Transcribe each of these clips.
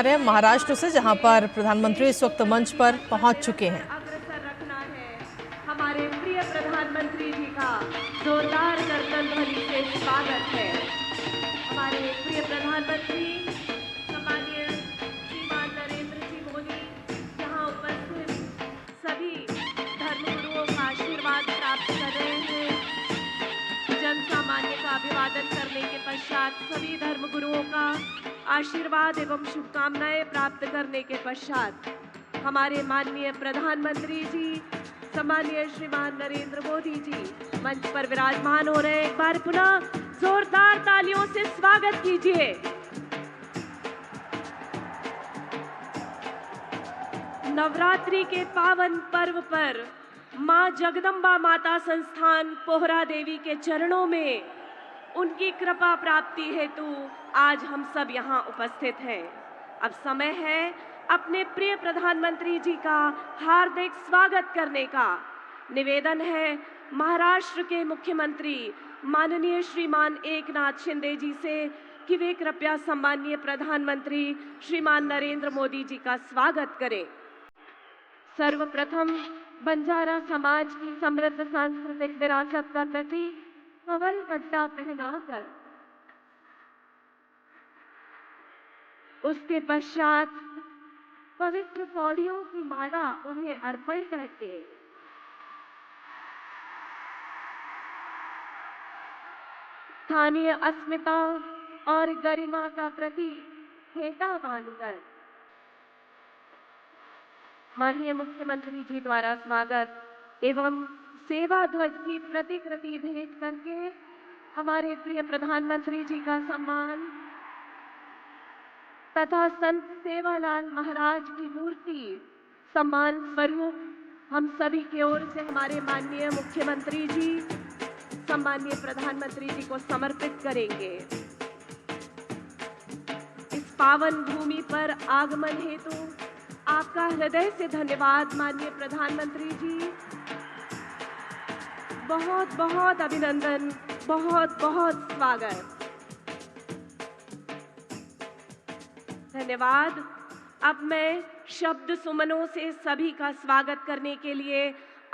रहे हैं महाराष्ट्र से, जहां पर प्रधानमंत्री इस वक्त मंच पर पहुंच चुके हैं। अग्रसर रखना है हमारे प्रिय प्रधानमंत्री जी का जोरदार गर्जन ध्वनि से स्वागत है। हमारे प्रिय प्रधानमंत्री सम्माननीय श्रीमान नरेंद्र जी मोदी यहाँ उपस्थित सभी धर्मगुरुओं का आशीर्वाद प्राप्त कर रहे हैं। जन सामान्य का अभिवादन करने के पश्चात सभी धर्मगुरुओं का आशीर्वाद एवं शुभकामनाएं प्राप्त करने के पश्चात हमारे माननीय प्रधानमंत्री जी सम्माननीय श्रीमान नरेंद्र मोदी जी मंच पर विराजमान हो रहे हैं। एक बार पुनः जोरदार तालियों से स्वागत कीजिए। नवरात्रि के पावन पर्व पर मां जगदम्बा माता संस्थान पोहरा देवी के चरणों में उनकी कृपा प्राप्ति हेतु आज हम सब यहाँ उपस्थित हैं। अब समय है अपने प्रिय प्रधानमंत्री जी का हार्दिक स्वागत करने का। निवेदन है महाराष्ट्र के मुख्यमंत्री माननीय श्रीमान एकनाथ शिंदे जी से कि वे कृपया सम्माननीय प्रधानमंत्री श्रीमान नरेंद्र मोदी जी का स्वागत करें। सर्वप्रथम बंजारा समाज की समृद्ध सांस्कृतिक विरासत का प्रतीक कवल पट्टा पहनाकर उसके पश्चात पवित्र पौड़ियों की माला उन्हें अर्पण करके स्थानीय अस्मिता और गरिमा का प्रतीक फेटा बांधकर माननीय मुख्यमंत्री जी द्वारा स्वागत एवं सेवा ध्वज की प्रतिकृति भेंट करके हमारे प्रिय प्रधानमंत्री जी का सम्मान तथा संत सेवालाल महाराज की मूर्ति सम्मान स्वरूप हम सभी की ओर से हमारे माननीय मुख्यमंत्री जी सम्माननीय प्रधानमंत्री जी को समर्पित करेंगे। इस पावन भूमि पर आगमन हेतु आपका हृदय से धन्यवाद माननीय प्रधानमंत्री जी। बहुत बहुत अभिनंदन, बहुत बहुत स्वागत, धन्यवाद। अब मैं शब्द सुमनों से सभी का स्वागत करने के लिए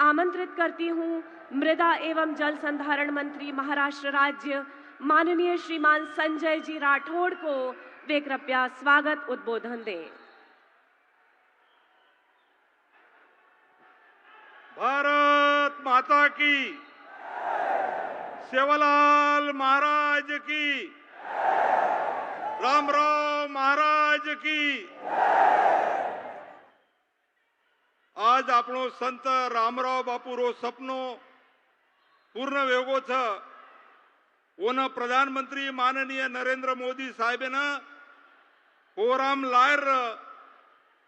आमंत्रित करती हूं मृदा एवं जल संधारण मंत्री महाराष्ट्र राज्य माननीय श्रीमान संजय जी राठौड़ को। वे कृपया स्वागत उद्बोधन दें। भारत माता की, सेवालाल महाराज की, रामराव महाराज की। आज आपणो संत रामराव बापू रो सपनो पूर्ण वेगो छ। ओन प्रधानमंत्री माननीय नरेंद्र मोदी साहेबन पोराम लायर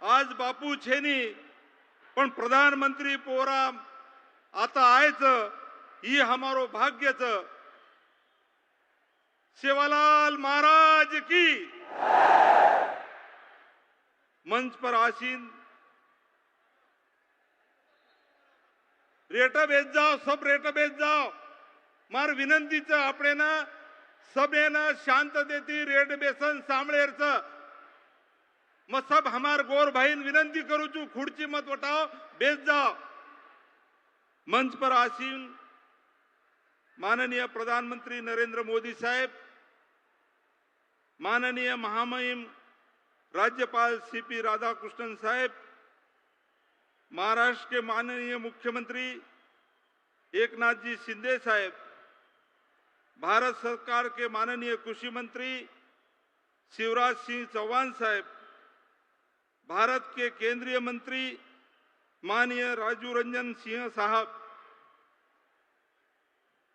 आज बापू छेनी पण प्रधानमंत्री पोराम आता आयच ही हमारो भाग्य छ। सेवालाल महाराज की। मंच पर आसीन रेट बेच जाओ, सब रेट बेच जाओ। मार विनंती छ आपणे ना सबे ना शांततेती रेट बेसन सांभळेर छ। मैं सब हमार गोर भाई विनंती करूँ छू खुर्ची मत उठाओ, बेच जाओ। मंच पर आसीन माननीय प्रधानमंत्री नरेंद्र मोदी साहेब, माननीय महामहिम राज्यपाल सीपी राधाकृष्णन साहेब, महाराष्ट्र के माननीय मुख्यमंत्री एकनाथ जी शिंदे साहेब, भारत सरकार के माननीय कृषि मंत्री शिवराज सिंह चौहान साहेब, भारत के केंद्रीय मंत्री माननीय राजू रंजन सिंह साहब,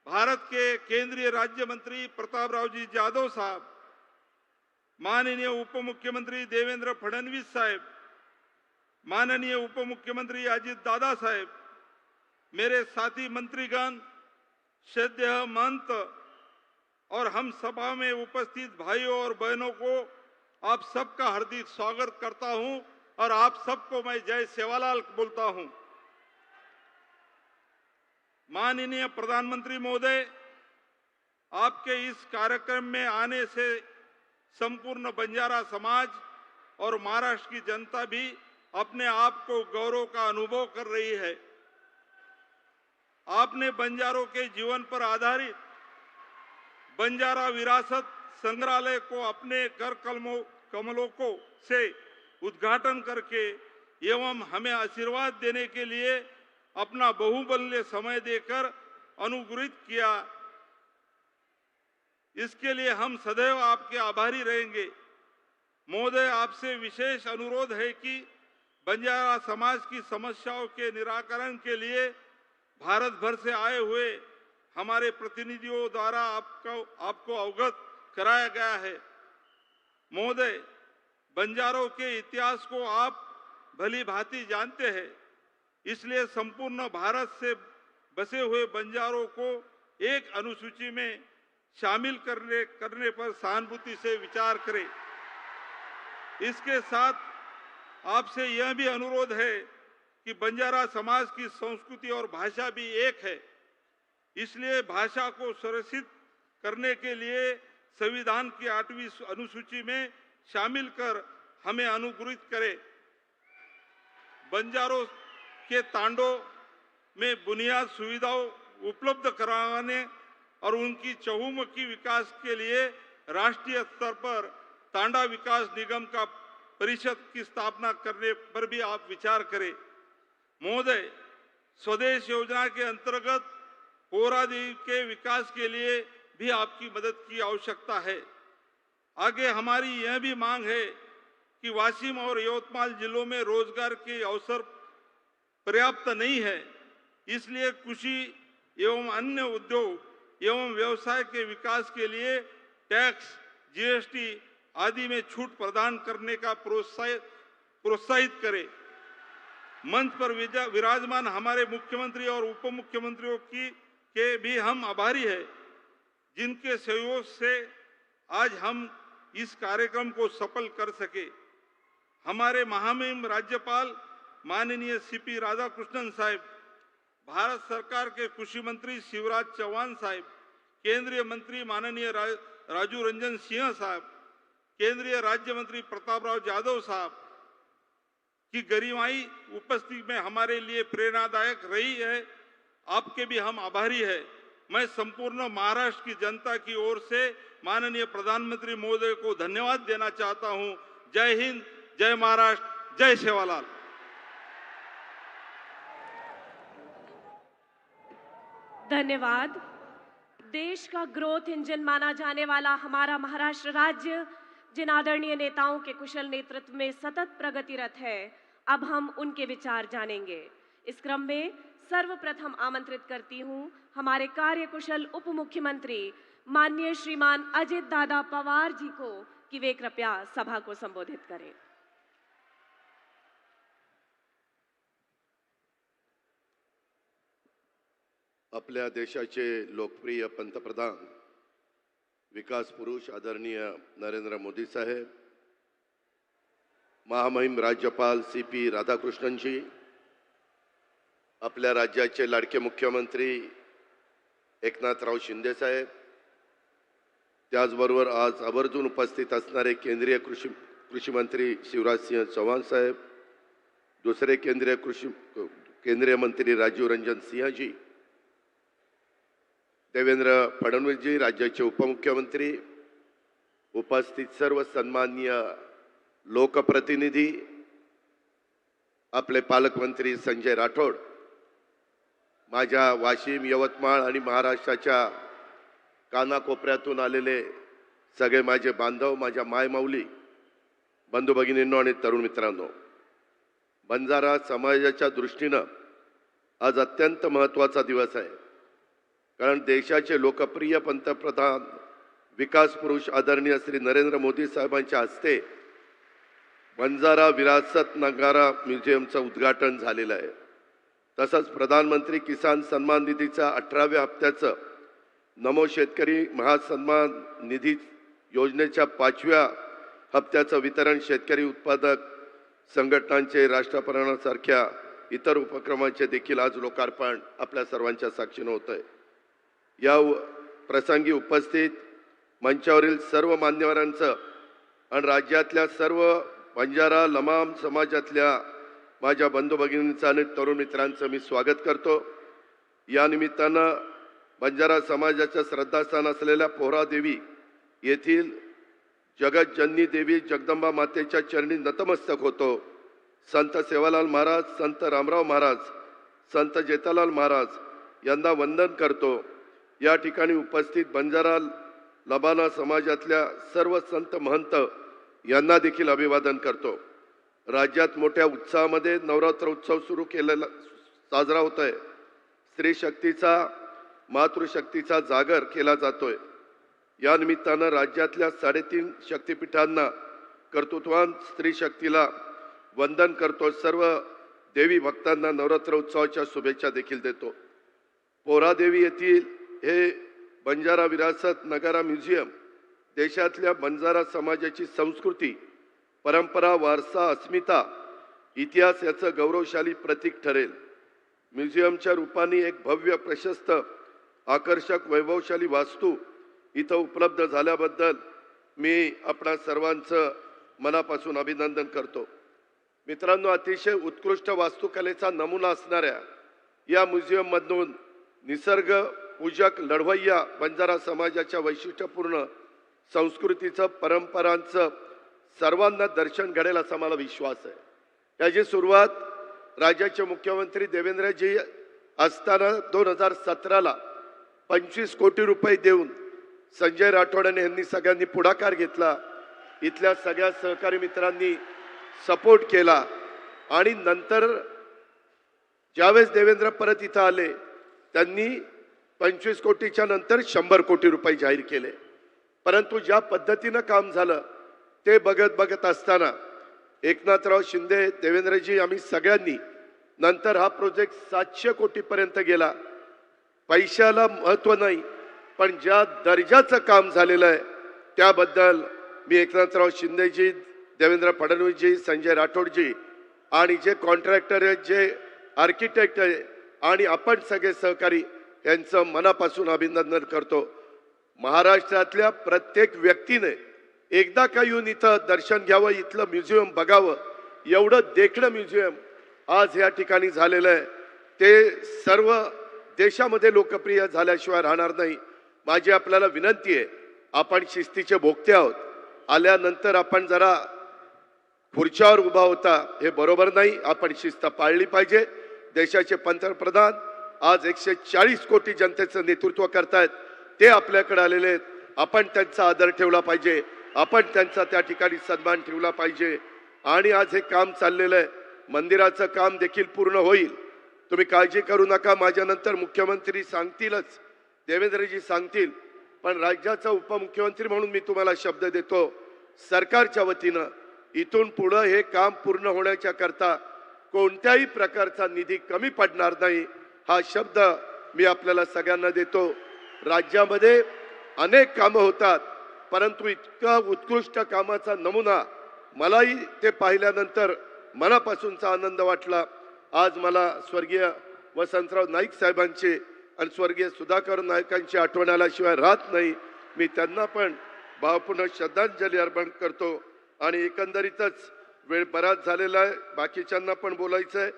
भारत के केंद्रीय राज्य मंत्री प्रताप राव जी जाधव साहब, माननीय उप मुख्यमंत्री देवेंद्र फडणवीस साहब, माननीय उप मुख्यमंत्री अजित दादा साहब, मेरे साथी मंत्रीगण, श्रद्धेय महंत और हम सभा में उपस्थित भाइयों और बहनों को आप सबका हार्दिक स्वागत करता हूं और आप सबको मैं जय सेवालाल बोलता हूं। माननीय प्रधानमंत्री महोदय, आपके इस कार्यक्रम में आने से संपूर्ण बंजारा समाज और महाराष्ट्र की जनता भी अपने आप को गौरव का अनुभव कर रही है। आपने बंजारों के जीवन पर आधारित बंजारा विरासत संग्रहालय को अपने कर कमलों को से उद्घाटन करके एवं हमें आशीर्वाद देने के लिए अपना बहुमूल्य समय देकर अनुग्रहित किया। इसके लिए हम सदैव आपके आभारी रहेंगे। महोदय, आपसे विशेष अनुरोध है कि बंजारा समाज की समस्याओं के निराकरण के लिए भारत भर से आए हुए हमारे प्रतिनिधियों द्वारा आपको अवगत कराया गया है। महोदय, बंजारों के इतिहास को आप भली भांति जानते हैं, इसलिए संपूर्ण भारत से बसे हुए बंजारों को एक अनुसूची में शामिल करने पर सहानुभूति से विचार करें। इसके साथ आपसे यह भी अनुरोध है कि बंजारा समाज की संस्कृति और भाषा भी एक है, इसलिए भाषा को संरक्षित करने के लिए संविधान की 8वीं अनुसूची में शामिल कर हमें अनुग्रहित करें। बंजारों के तांडों में बुनियाद सुविधाओं उपलब्ध कराने और उनकी चहुमुखी विकास के लिए राष्ट्रीय स्तर पर तांडा विकास निगम का परिषद की स्थापना करने पर भी आप विचार करें। महोदय, स्वदेश योजना के अंतर्गत पोरादीप के विकास के लिए भी आपकी मदद की आवश्यकता है। आगे हमारी यह भी मांग है कि वाशिम और यवतमाल जिलों में रोजगार के अवसर पर्याप्त नहीं है, इसलिए कृषि एवं अन्य उद्योग एवं व्यवसाय के विकास के लिए टैक्स, जीएसटी आदि में छूट प्रदान करने का प्रोत्साहित करें। मंच पर विराजमान हमारे मुख्यमंत्री और उप मुख्यमंत्रियों के भी हम आभारी हैं, जिनके सहयोग से आज हम इस कार्यक्रम को सफल कर सके। हमारे महामहिम राज्यपाल माननीय सीपी राधाकृष्णन साहब, भारत सरकार के कृषि मंत्री शिवराज चौहान साहब, केंद्रीय मंत्री माननीय राजू रंजन सिंह साहब, केंद्रीय राज्य मंत्री प्रतापराव जाधव साहब की गरिमाई उपस्थिति में हमारे लिए प्रेरणादायक रही है। आपके भी हम आभारी हैं। मैं संपूर्ण महाराष्ट्र की जनता की ओर से माननीय प्रधानमंत्री महोदय को धन्यवाद देना चाहता हूं। जय हिंद, जय महाराष्ट्र, जय सेवालाल। धन्यवाद। देश का ग्रोथ इंजन माना जाने वाला हमारा महाराष्ट्र राज्य जिन आदरणीय नेताओं के कुशल नेतृत्व में सतत प्रगतिरत है, अब हम उनके विचार जानेंगे। इस क्रम में सर्वप्रथम आमंत्रित करती हूं हमारे कार्यकुशल उप मुख्यमंत्री माननीय श्रीमान अजित दादा पवार जी को कि वे कृपया सभा को संबोधित करें। आपल्या देशाचे लोकप्रिय पंतप्रधान विकास पुरुष आदरणीय नरेंद्र मोदी साहेब, महामहिम राज्यपाल सीपी राधाकृष्णन जी, आपल्या राज्याचे लाडके मुख्यमंत्री एकनाथराव शिंदे साहेब, त्याचबरोबर आज आवर्जून उपस्थित असणारे केंद्रीय कृषी मंत्री शिवराज सिंह चौहान साहेब, दुसरे केंद्रीय मंत्री राजीव रंजन सिंह जी, देवेंद्र फडणवीस जी, राज्याचे उपमुख्यमंत्री, उपस्थित सर्व सन्माननीय लोकप्रतिनिधी, आपले पालकमंत्री संजय राठोड, माझ्या वाशिम, यवतमाळ आणि महाराष्ट्राच्या कानाकोपऱ्यातून आलेले सगळे माझे बांधव, माझ्या मायमाऊली, बंधू भगिनींनो आणि तरुण मित्रांनो, बंजारा समाजाच्या दृष्टीने आज अत्यंत महत्त्वाचा दिवस आहे। कारण देशाचे लोकप्रिय पंतप्रधान विकास पुरुष आदरणीय श्री नरेंद्र मोदी साहेबांच्या हस्ते बंजारा विरासत नगारा म्युझियमचं उद्घाटन झालेलं आहे। तसंच प्रधानमंत्री किसान सन्मान निधीचा 18व्या हप्त्याचं नमो शेतकरी महासन्मान निधी योजनेच्या 5व्या हप्त्याचं वितरण शेतकरी उत्पादक संघटनांचे राष्ट्रपतींसारख्या इतर उपक्रमांचे देखील आज लोकार्पण आपल्या सर्वांच्या साक्षीने होत आहे। या प्रसंगी उपस्थित मंचावरील सर्व मान्यवरांचं आणि राज्यातल्या सर्व बंजारा लमाम समाजातल्या माझ्या बंधू भगिनींचं आणि तरुण मित्रांचं मी स्वागत करतो। या निमित्तानं बंजारा समाजाच्या श्रद्धास्थान असलेल्या पोहरादेवी येथील जगतजननी देवी जगदंबा मातेच्या चरणी नतमस्तक होतो। संत सेवालाल महाराज, संत रामराव महाराज, संत जेठालाल महाराज यांना वंदन करतो। या ठिकाणी उपस्थित बंजारा लबाना समाजातल्या सर्व संत महंत यांना देखील अभिवादन करतो। राज्यात मोठ्या उत्साहामध्ये नवरात्र उत्सव सुरू केलेला साजरा होतोय। स्त्री शक्तीचा, मातृशक्तीचा जागर केला जातोय। या निमित्तानं राज्यातल्या 3.5 शक्तिपीठांना कर्तृत्ववान स्त्री शक्तीला वंदन करतो। सर्व देवी भक्तांना नवरात्र उत्सवाच्या शुभेच्छा देखील देतो। पोहरादेवी येथील हे बंजारा विरासत नगारा म्युझियम देशातल्या बंजारा समाजाची संस्कृती, परंपरा, वारसा, अस्मिता, इतिहास याचं गौरवशाली प्रतीक ठरेल। म्युझियमच्या रूपाने एक भव्य, प्रशस्त, आकर्षक, वैभवशाली वास्तू इथं उपलब्ध झाल्याबद्दल मी आपणा सर्वांचं मनापासून अभिनंदन करतो। मित्रांनो, अतिशय उत्कृष्ट वास्तुकलेचा नमुना असणाऱ्या या म्युझियममधून निसर्ग पूजक लढवय्या बंजारा समाजाच्या वैशिष्ट्यपूर्ण संस्कृतीचं, परंपरांचं सर्वांना दर्शन घडेल असा मला विश्वास आहे। याची सुरुवात राज्याचे मुख्यमंत्री देवेंद्रजी असताना 2017ला 25 कोटी रुपये देऊन संजय राठोड यांनी सगळ्यांनी पुढाकार घेतला। इथल्या सगळ्या सहकारी मित्रांनी सपोर्ट केला आणि नंतर ज्यावेळेस देवेंद्र परत इथं आले त्यांनी 25 कोटीच्या नंतर 100 कोटी रुपये जाहीर केले। परंतु ज्या पद्धतीनं काम झालं ते बघत असताना एकनाथराव शिंदे, देवेंद्रजी, आम्ही सगळ्यांनी नंतर हा प्रोजेक्ट 700 कोटीपर्यंत गेला। पैशाला महत्त्व नाही, पण ज्या दर्जाचं काम झालेलं आहे त्याबद्दल मी एकनाथराव शिंदेजी, देवेंद्र फडणवीसजी, संजय राठोडजी आणि जे कॉन्ट्रॅक्टर आहेत, जे आर्किटेक्ट आहे आणि आपण सगळे सहकारी यांचं मनापासून अभिनंदन करतो। महाराष्ट्रातल्या प्रत्येक व्यक्तीने एकदा का येऊन इथं दर्शन घ्यावं, इथलं म्युझियम बघावं। एवढं देखणं म्युझियम आज या ठिकाणी झालेलं आहे, ते सर्व देशामध्ये लोकप्रिय झाल्याशिवाय राहणार नाही। माझी आपल्याला विनंती आहे, आपण शिस्तीचे भोगते आहोत। आल्यानंतर आपण जरा खुर्च्यावर उभा होता हे बरोबर नाही, आपण शिस्त पाळली पाहिजे। देशाचे पंतप्रधान आज 140 कोटी जनतेचं नेतृत्व करतायत, ते आपल्याकडे आलेले आहेत। आपण त्यांचा आदर ठेवला पाहिजे, आपण त्यांचा त्या ठिकाणी सन्मान ठेवला पाहिजे। आणि आज हे काम चाललेलं आहे, मंदिराचं काम देखील पूर्ण होईल। तुम्ही काळजी करू नका, माझ्यानंतर मुख्यमंत्री सांगतीलच, देवेंद्रजी सांगतील, पण राज्याचा उपमुख्यमंत्री म्हणून मी तुम्हाला शब्द देतो, सरकारच्या वतीनं इथून पुढे हे काम पूर्ण होण्याच्या करता कोणत्याही प्रकारचा निधी कमी पडणार नाही, हा शब्द मी आपल्याला सगळ्यांना देतो। राज्यामध्ये अनेक कामं होतात, परंतु इतका उत्कृष्ट कामाचा नमुना मलाही ते पाहिल्यानंतर मनापासूनचा आनंद वाटला। आज मला स्वर्गीय वसंतराव नाईक साहेबांचे आणि स्वर्गीय सुधाकर नायकांची आठवण आल्याशिवाय राहत नाही। मी त्यांना पण भावपूर्ण श्रद्धांजली अर्पण करतो। आणि एकंदरीतच वेळ बराच झालेला आहे, बाकीच्यांना पण बोलायचं आहे,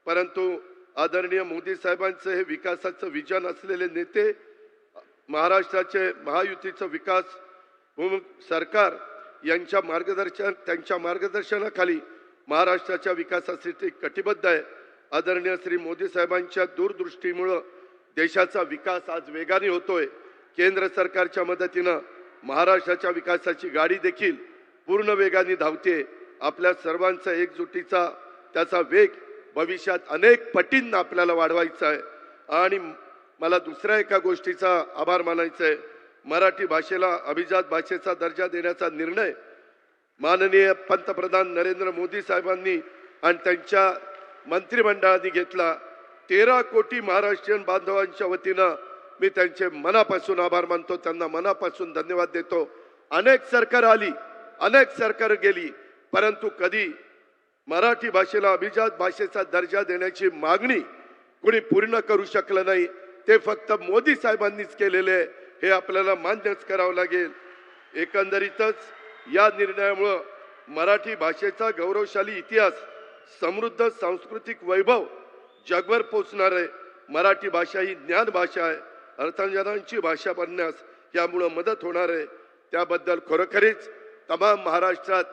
परंतु आदरणीय मोदी साहेबांचं हे विकासाचं विजन असलेले नेते, महाराष्ट्राचे महायुतीचं विकास सरकार यांच्या त्यांच्या मार्गदर्शनाखाली महाराष्ट्राच्या विकासासाठी कटिबद्ध आहे। आदरणीय श्री मोदी साहेबांच्या दूरदृष्टीमुळे देशाचा विकास आज वेगाने होतोय। केंद्र सरकारच्या मदतीनं महाराष्ट्राच्या विकासाची गाडी देखील पूर्ण वेगाने धावते। आपल्या सर्वांचा एकजुटीचा त्याचा वेग भविष्यात अनेक पटींना आपल्याला वाढवायचा आहे। आणि मला दुसऱ्या एका गोष्टीचा आभार मानायचा आहे, मराठी भाषेला अभिजात भाषेचा दर्जा देण्याचा निर्णय माननीय पंतप्रधान नरेंद्र मोदी साहेबांनी आणि त्यांच्या मंत्रिमंडळाने घेतला। 13 कोटी महाराष्ट्रीयन बांधवांच्या वतीनं मी त्यांचे मनापासून आभार मानतो, त्यांना मनापासून धन्यवाद देतो। अनेक सरकार आली, अनेक सरकार गेली, परंतु कधी मराठी भाषेला अभिजात भाषेचा दर्जा देण्याची मागणी कोणी पूर्ण करू शकलं नाही, ते फक्त मोदी साहेबांनीच केलेले आहे, हे आपल्याला मान्यच करावं लागेल। एकंदरीतच या निर्णयामुळे मराठी भाषेचा गौरवशाली इतिहास, समृद्ध सांस्कृतिक वैभव जगभर पोचणार आहे. मराठी भाषा ही ज्ञान भाषा आहे, अर्थांजनांची भाषा बनण्यास यामुळे मदत होणार आहे. त्याबद्दल खरोखरीच तमाम महाराष्ट्रात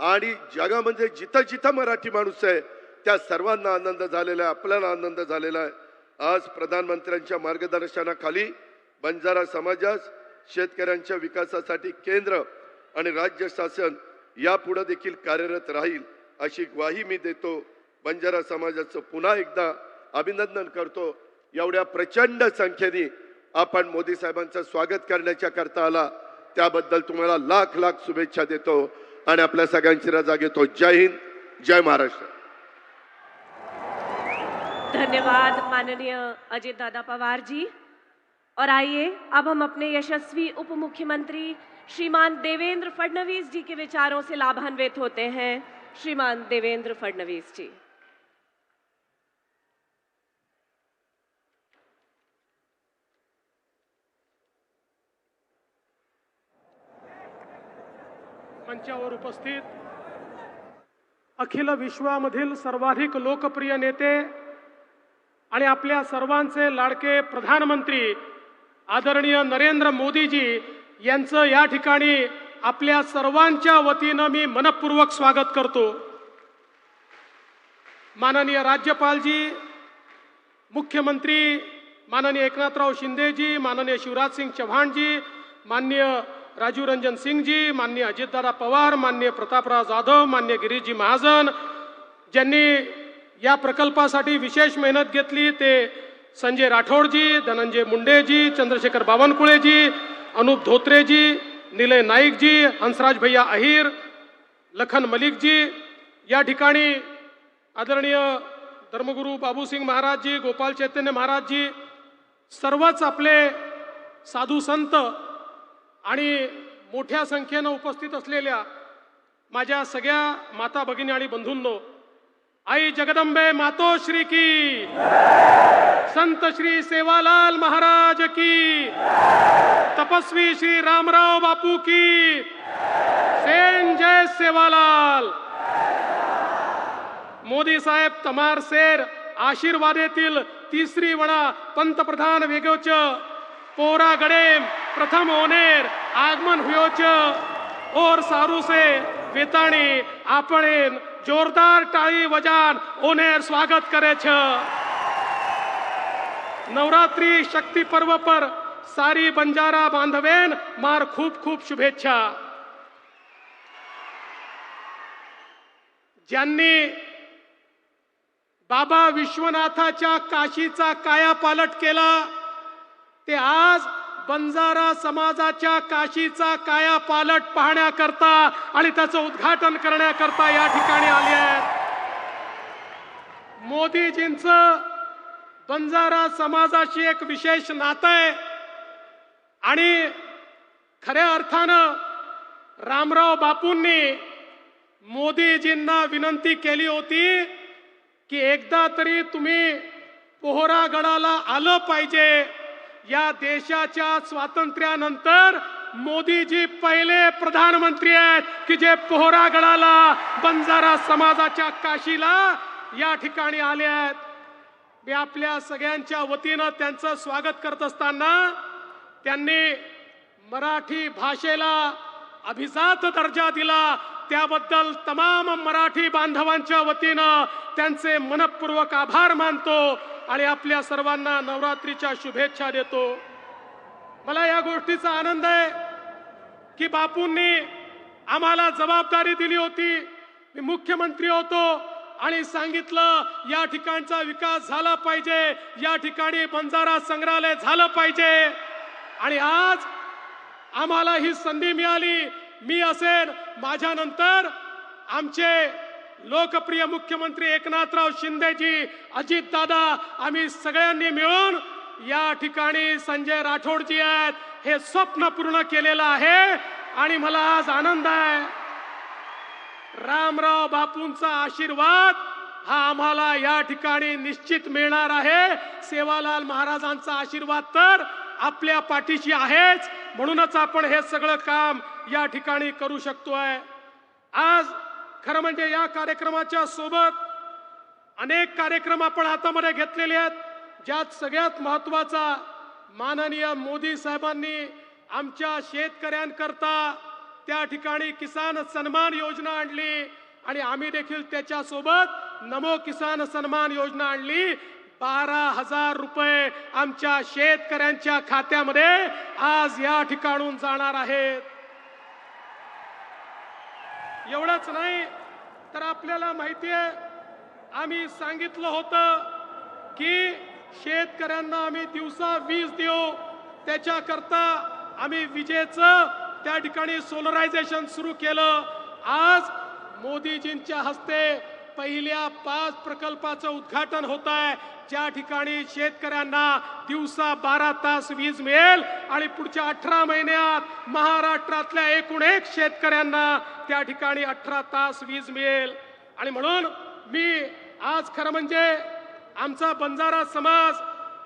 आणि जगामध्ये जिथं जिथं मराठी माणूस आहे त्या सर्वांना आनंद झालेला आहे, आपल्याला आनंद झालेला आहे. आज प्रधानमंत्र्यांच्या मार्गदर्शनाखाली बंजारा समाजास शेतकऱ्यांच्या विकासासाठी केंद्र आणि राज्य शासन यापुढे देखील कार्यरत राहील अशी ग्वाही मी देतो. बंजारा समाजाचं पुन्हा एकदा अभिनंदन करतो. एवढ्या प्रचंड संख्येने आपण मोदी साहेबांचं स्वागत करण्याच्या करता आला त्याबद्दल तुम्हाला लाख लाख शुभेच्छा देतो आणि आपल्या सगळ्यांची रजा घेतो. जय हिंद, जय महाराष्ट्र. धन्यवाद माननीय अजित दादा पवार जी। और आइए अब हम अपने यशस्वी उप मुख्यमंत्री श्रीमान देवेंद्र फडणवीस जी के विचारों से लाभान्वित होते हैं। श्रीमान देवेंद्र फडणवीस जी। मंचावर उपस्थित अखिल विश्वामधील सर्वाधिक लोकप्रिय नेते आणि आपल्या सर्वांचे लाडके प्रधानमंत्री आदरणीय नरेंद्र मोदीजी यांचं या ठिकाणी आपल्या सर्वांच्या वतीनं मी मनपूर्वक स्वागत करतो. माननीय राज्यपालजी, मुख्यमंत्री माननीय एकनाथराव शिंदेजी, माननीय शिवराज सिंग चौहानजी, माननीय राजीव रंजन सिंह जी, माननीय अजितदादा पवार, माननीय प्रतापराव जाधव, माननीय गिरीशजी महाजन, ज्यांनी या प्रकल्पासाठी विशेष मेहनत घेतली ते संजय राठोडजी, धनंजय मुंडेजी, चंद्रशेखर बावनकुळेजी, अनूप धोत्रेजी, निलय नाईकजी, हंसराज भैया अहिर, लखन मलिकजी, या ठिकाणी आदरणीय धर्मगुरू बाबूसिंग महाराजजी, गोपाल चैतन्य महाराजजी, सर्वच आपले साधू संत आणि मोठ्या संख्येनं उपस्थित असलेल्या माझ्या सगळ्या माता भगिनी आणि बंधूंनो, आई जगदंबे मातोश्री की, संत श्री सेवालाल महाराज की, तपस्वी श्री रामराव बापू की, सेन जय सेवालाल. मोदी साहेब तमार सेर आशीर्वादेतील तिसरी वडा पंतप्रधान वेगोच पोरा गडेम प्रथम ओनेर आगमन हुयोच और सारू से वेताणी आपण जोरदार टाळी वजान ओनेर स्वागत करे छ. नवरात्रि शक्ति पर्व पर सारी बंजारा बांधवेन मार खूप खूप शुभेच्छा. ज्यांनी बाबा विश्वनाथाच्या काशीचा कायापालट केला ते आज बंजारा समाजाच्या काशीचा कायापालट पाहण्याकरता आणि त्याचं उद्घाटन करण्याकरता या ठिकाणी आले आहेत. मोदीजींचं बंजारा समाजाशी एक विशेष नातं आहे आणि खऱ्या अर्थानं रामराव बापूंनी मोदीजींना विनंती केली होती की एकदा तरी तुम्ही पोहरागडाला आलं पाहिजे. या देशाच्या स्वातंत्र्यानंतर मोदीजी पहिले प्रधानमंत्री आहेत की जे पोहरागडाला बंजारा समाजाच्या काशीला या ठिकाणी आले आहेत. मी आपल्या सगळ्यांच्या वतीनं त्यांचं स्वागत करत असताना त्यांनी मराठी भाषेला अभिजात दर्जा दिला त्याबद्दल तमाम मराठी बांधवांच्या वतीनं त्यांचे मनपूर्वक आभार मानतो आणि आपल्या सर्वांना नवरात्रीच्या शुभेच्छा देतो. मला या गोष्टीचा आनंद आहे की बापूंनी आम्हाला जबाबदारी दिली होती. मी मुख्यमंत्री होतो आणि सांगितलं या ठिकाणचा विकास झाला पाहिजे, या ठिकाणी बंजारा संग्रहालय झालं पाहिजे आणि आज आम्हाला ही संधी मिळाली. मी असेल, माझ्यानंतर आमचे लोकप्रिय मुख्यमंत्री एकनाथराव शिंदेजी, अजित दादा, आम्ही सगळ्यांनी मिळून या ठिकाणी संजय राठोडजी आहेत हे स्वप्न पूर्ण केलेलं आहे आणि मला आज आनंद आहे. रामराव बापूंचा आशीर्वाद हा आम्हाला या ठिकाणी निश्चित मिळणार आहे. सेवालाल महाराजांचा आशीर्वाद तर आपल्या पाठीशी आहेच, म्हणूनच आपण हे सगळं काम या ठिकाणी करू शकतोय. आज खरं म्हणजे या कार्यक्रमाच्या सोबत अनेक कार्यक्रम आपण हातामध्ये घेतलेले आहेत, ज्यात सगळ्यात महत्त्वाचा माननीय मोदी साहेबांनी आमच्या शेतकऱ्यांकरता त्या ठिकाणी किसान सन्मान योजना आणली आणि आम्ही देखील त्याच्यासोबत नमो किसान सन्मान योजना आणली. 12,000 रुपये आमच्या शेतकऱ्यांच्या खात्यामध्ये आज या ठिकाणून जाणार आहेत. एवढंच नाही तर आपल्याला माहिती आहे, आम्ही सांगितलं होतं की शेतकऱ्यांना आम्ही दिवसा वीज देऊ, त्याच्याकरता आम्ही विजेचं त्या ठिकाणी सोलरायझेशन सुरू केलं. आज मोदीजींच्या हस्ते पहिल्या 5 प्रकल्पाचं उद्घाटन होत आहे, ज्या ठिकाणी शेतकऱ्यांना दिवसा 12 तास वीज मिळेल आणि पुढच्या 18 महिन्यात महाराष्ट्रातल्या एकूण एक शेतकऱ्यांना त्या ठिकाणी 18 तास वीज मिळेल. आणि म्हणून मी आज खरं म्हणजे आमचा बंजारा समाज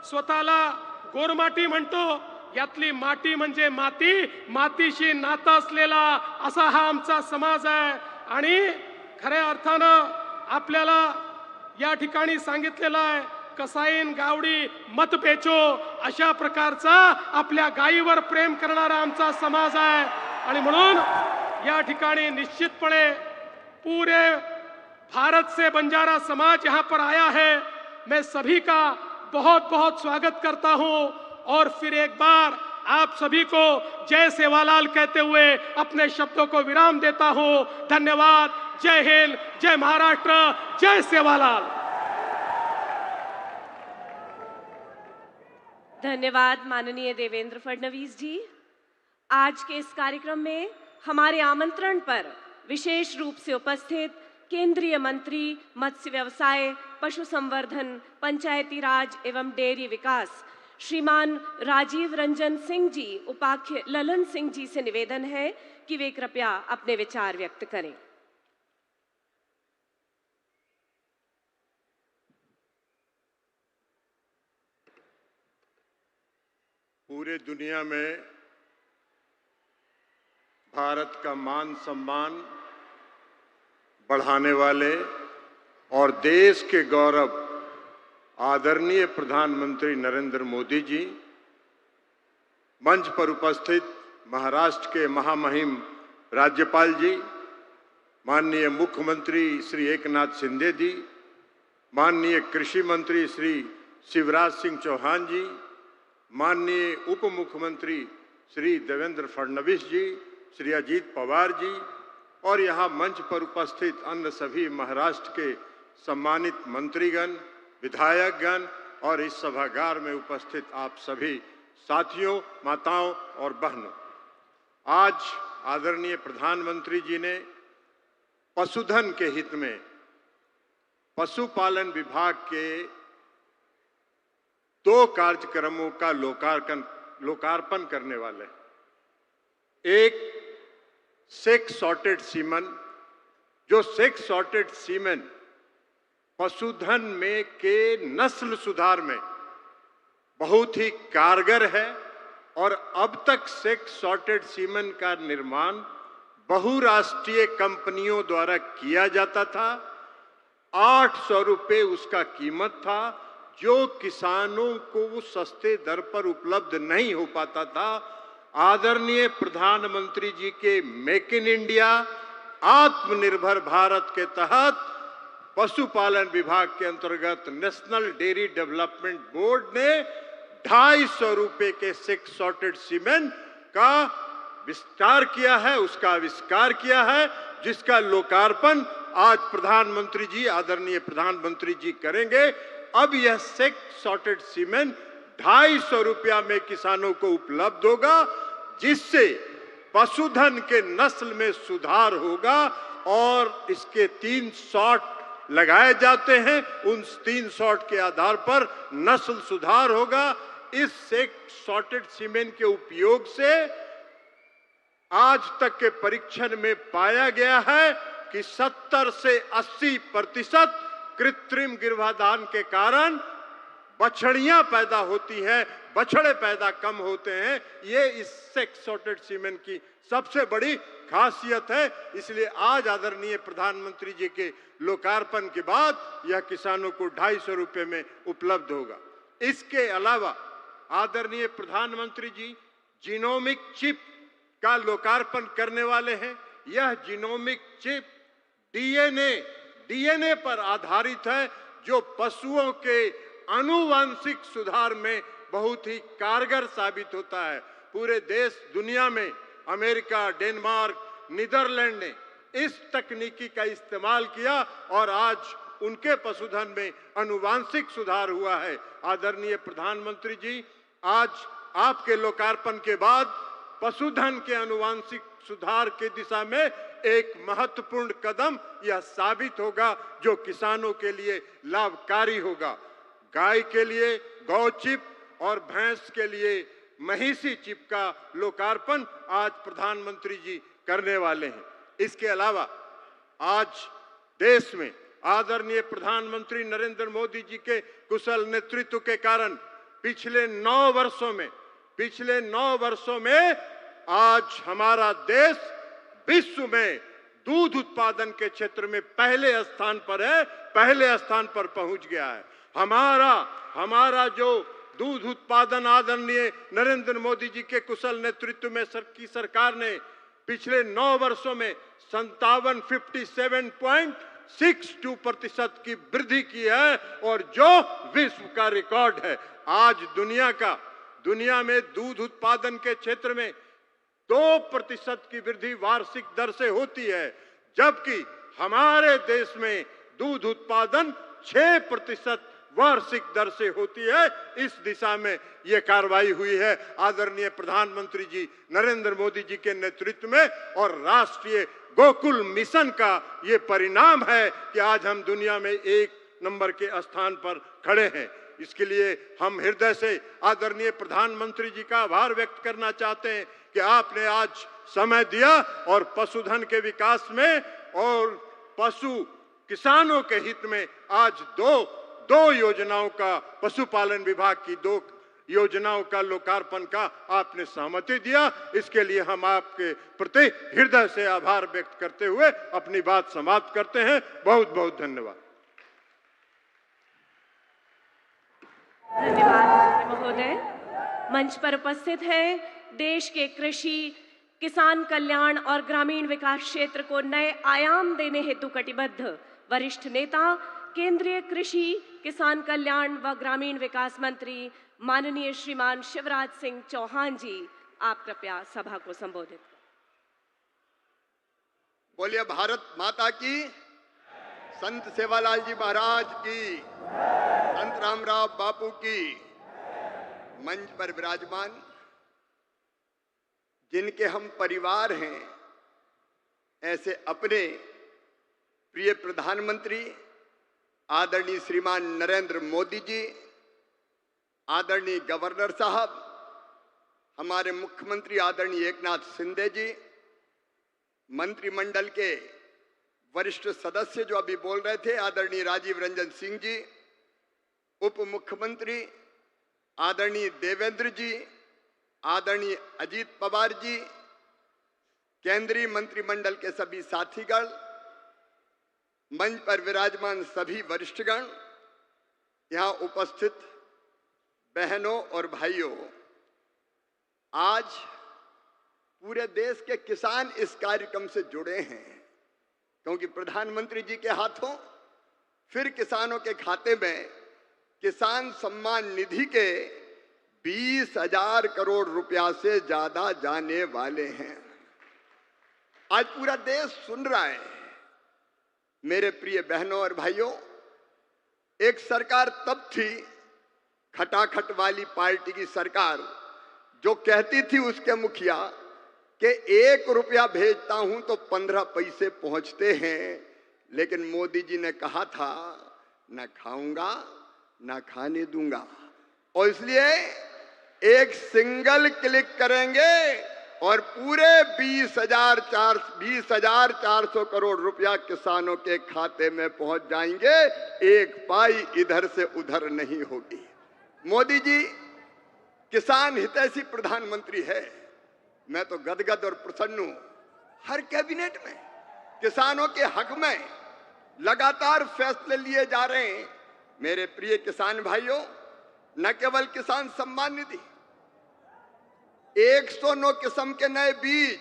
स्वतःला गोरमाटी म्हणतो. यातली माती म्हणजे माती, मातीशी नाता असलेला असा हा आमचा समाज आहे. आणि खऱ्या अर्थानं आपल्याला या ठिकाणी सांगितलेलं आहे, कसाईन गावडी मत बेचो, अशा प्रकारचा आपल्या गायीवर प्रेम करणारा आमचा समाज आहे. आणि म्हणून या ठिकाणी निश्चितपणे पूरे भारत से बंजारा समाज यहाँ पर आया है. मैं सभी का बहुत बहुत स्वागत करता हूं और फिर एक बार आप सभी को जय सेवालाल कहते हुए अपने शब्दों को विराम देता हूं. धन्यवाद. जय हिंद, जय महाराष्ट्र, जय सेवालाल. धन्यवाद माननीय देवेंद्र फडणवीस जी. आज के इस कार्यक्रम में हमारे आमंत्रण पर विशेष रूप से उपस्थित केंद्रीय मंत्री मत्स्य व्यवसाय, पशु संवर्धन, पंचायती राज एवं डेयरी विकास श्रीमान राजीव रंजन सिंह जी, उपाध्याय ललन सिंह जी से निवेदन है कि वे कृपया अपने विचार व्यक्त करें. पूरे दुनिया में भारत का मान सम्मान बढ़ाने वाले और देश के गौरव आदरणीय प्रधानमंत्री नरेंद्र मोदी जी, मंच पर उपस्थित महाराष्ट्र के महामहिम राज्यपाल जी, माननीय मुख्यमंत्री श्री एकनाथ शिंदे जी, माननीय कृषि मंत्री श्री शिवराज सिंह चौहान जी, माननीय उप मुख्यमंत्री श्री देवेंद्र फडणवीस जी, श्री अजीत पवार जी और यहाँ मंच पर उपस्थित अन्य सभी महाराष्ट्र के सम्मानित मंत्रीगण, विधायकगण और इस सभागार में उपस्थित आप सभी साथियों, माताओं और बहनों, आज आदरणीय प्रधानमंत्री जी ने पशुधन के हित में पशुपालन विभाग के 2 कार्यक्रमों का लोकार्पण करने वाले. एक सेक्स सॉर्टेड सीमन, जो सेक्स सॉर्टेड सीमन पशुधन में के नस्ल सुधार में बहुत ही कारगर है और अब तक सेक्स सॉर्टेड सीमन का निर्माण बहुराष्ट्रीय कंपनियों द्वारा किया जाता था. 800 रुपये उसका कीमत था, जो किसानों को सस्ते दर पर उपलब्ध नहीं हो पाता था. आदरणीय प्रधानमंत्री जी के मेक इन इंडिया, आत्मनिर्भर भारत के तहत पशुपालन विभाग के अंतर्गत नेशनल डेयरी डेवलपमेंट बोर्ड ने 250 रुपये के सेक्स सॉर्टेड सीमेंट का विस्तार किया है, उसका आविष्कार किया है, जिसका लोकार्पण आज प्रधानमंत्री जी, आदरणीय प्रधानमंत्री जी करेंगे. अब यह सेक्स सॉर्टेड सीमेंट 250 रुपया में किसानों को उपलब्ध होगा, जिससे पशुधन के नस्ल में सुधार होगा और इसके 3 शॉट लगाए जाते हैं. उन 3 शॉट के आधार पर नस्ल सुधार होगा. इस सेक्स सॉर्टेड सीमेंट के उपयोग से आज तक के परीक्षण में पाया गया है कि 70 से 80% कृत्रिम गर्भाधान के कारण बछड़ियां पैदा होती हैं, बछड़े पैदा कम होते हैं. ये इस सेक्स सॉर्टेड सीमेंट की सबसे बड़ी खासियत है। इसलिए आज आदरणीय प्रधानमंत्री जी के लोकार्पण के बाद यह किसानों को 250 रुपए में उपलब्ध होगा। इसके अलावा आदरणीय प्रधानमंत्री जी जीनोमिक चिप का लोकार्पण करने वाले हैं। यह जीनोमिक चिप डीएनए पर आधारित है, जो पशुओं के आनुवंशिक सुधार में बहुत ही कारगर साबित होता है। पूरे देश दुनिया में अमेरिका, डेनमार्क, नीदरलैंड ने इस तकनीकी का इस्तेमाल किया और आज उनके पशुधन में आनुवंशिक सुधार हुआ है। आदरणीय प्रधानमंत्री जी, आज आपके लोकार्पण के बाद पशुधन के आनुवंशिक सुधार की दिशा में एक महत्वपूर्ण कदम यह साबित होगा, जो किसानों के लिए लाभकारी होगा। गाय के लिए गौ चिप और भैंस के लिए महिषी चिप का लोकार्पण आज प्रधानमंत्री जी करने वाले हैं। इसके अलावा आज देश में आदरणीय प्रधानमंत्री नरेंद्र मोदी जी के कुशल नेतृत्व के कारण पिछले 9 वर्षों में आज हमारा देश विश्व में दूध उत्पादन के क्षेत्र में पहले स्थान पर पहुंच गया है। हमारा जो दूध उत्पादन आदरणीय नरेंद्र मोदी जी के कुशल नेतृत्व में की सरकार ने पिछले 9 वर्षों में 57.62% की वृद्धि की है, और जो विश्व का रिकॉर्ड है। आज दुनिया में दूध उत्पादन के क्षेत्र में 2% की वृद्धि वार्षिक दर से होती है, जबकि हमारे देश में दूध उत्पादन 6% वार्षिक दर से होती है। इस दिशा में यह कार्रवाई हुई है आदरणीय प्रधानमंत्री जी नरेंद्र मोदी जी के नेतृत्व में, और राष्ट्रीय गोकुल मिशन का ये परिणाम है कि आज हम दुनिया में 1 नंबर के स्थान पर खड़े हैं। इसके लिए हम हृदय से आदरणीय प्रधानमंत्री जी का आभार व्यक्त करना चाहते हैं कि आपने आज समय दिया और पशुधन के विकास में और पशु किसानों के हित में आज दो योजनाओं का, पशुपालन विभाग की 2 योजनाओं का लोकार्पण का आपने सहमति दिया। इसके लिए हम आपके प्रति हृदय से आभार व्यक्त करते हुए अपनी बात समाप्त करते हैं। बहुत बहुत धन्यवाद। धन्यवाद महोदय। मंच पर उपस्थित हैं देश के कृषि, किसान कल्याण और ग्रामीण विकास क्षेत्र को नए आयाम देने हेतु कटिबद्ध वरिष्ठ नेता, केंद्रीय कृषि, किसान कल्याण व ग्रामीण विकास मंत्री माननीय श्रीमान शिवराज सिंह चौहान जी, आप कृपया सभा को संबोधित करें। बोलिए भारत माता की, संत सेवालाल जी महाराज की, संत रामराव बापू की। मंच पर विराजमान जिनके हम परिवार हैं, ऐसे अपने प्रिय प्रधानमंत्री आदरणीय श्रीमान नरेंद्र मोदी जी, आदरणीय गवर्नर साहब, हमारे मुख्यमंत्री आदरणीय एकनाथ शिंदे जी, मंत्रिमंडल के वरिष्ठ सदस्य जो अभी बोल रहे थे आदरणीय राजीव रंजन सिंह जी, उप मुख्यमंत्री आदरणीय देवेंद्र जी, आदरणीय अजीत पवार जी, केंद्रीय मंत्रिमंडल के सभी साथीगण, मंच पर विराजमान सभी वरिष्ठगण, यहाँ उपस्थित बहनों और भाइयों, आज पूरे देश के किसान इस कार्यक्रम से जुड़े हैं, क्योंकि प्रधानमंत्री जी के हाथों फिर किसानों के खाते में किसान सम्मान निधि के 20,000 करोड़ रुपया से ज्यादा जाने वाले हैं। आज पूरा देश सुन रहा है। मेरे प्रिय बहनों और भाइयों, एक सरकार तब थी, खटाखट वाली पार्टी की सरकार, जो कहती थी उसके मुखिया कि 1 रुपया भेजता हूं तो 15 पैसे पहुंचते हैं, लेकिन मोदी जी ने कहा था न खाऊंगा न खाने दूंगा, और इसलिए एक सिंगल क्लिक करेंगे और पूरे 20,400 करोड़ रुपया किसानों के खाते में पहुंच जाएंगे। एक पाई इधर से उधर नहीं होगी। मोदी जी किसान हितैषी प्रधानमंत्री है, मैं तो गदगद और प्रसन्न हूं। हर कैबिनेट में किसानों के हक में लगातार फैसले लिए जा रहे हैं। मेरे प्रिय किसान भाइयों, न केवल किसान सम्मान निधि, 109 किस्म के नए बीज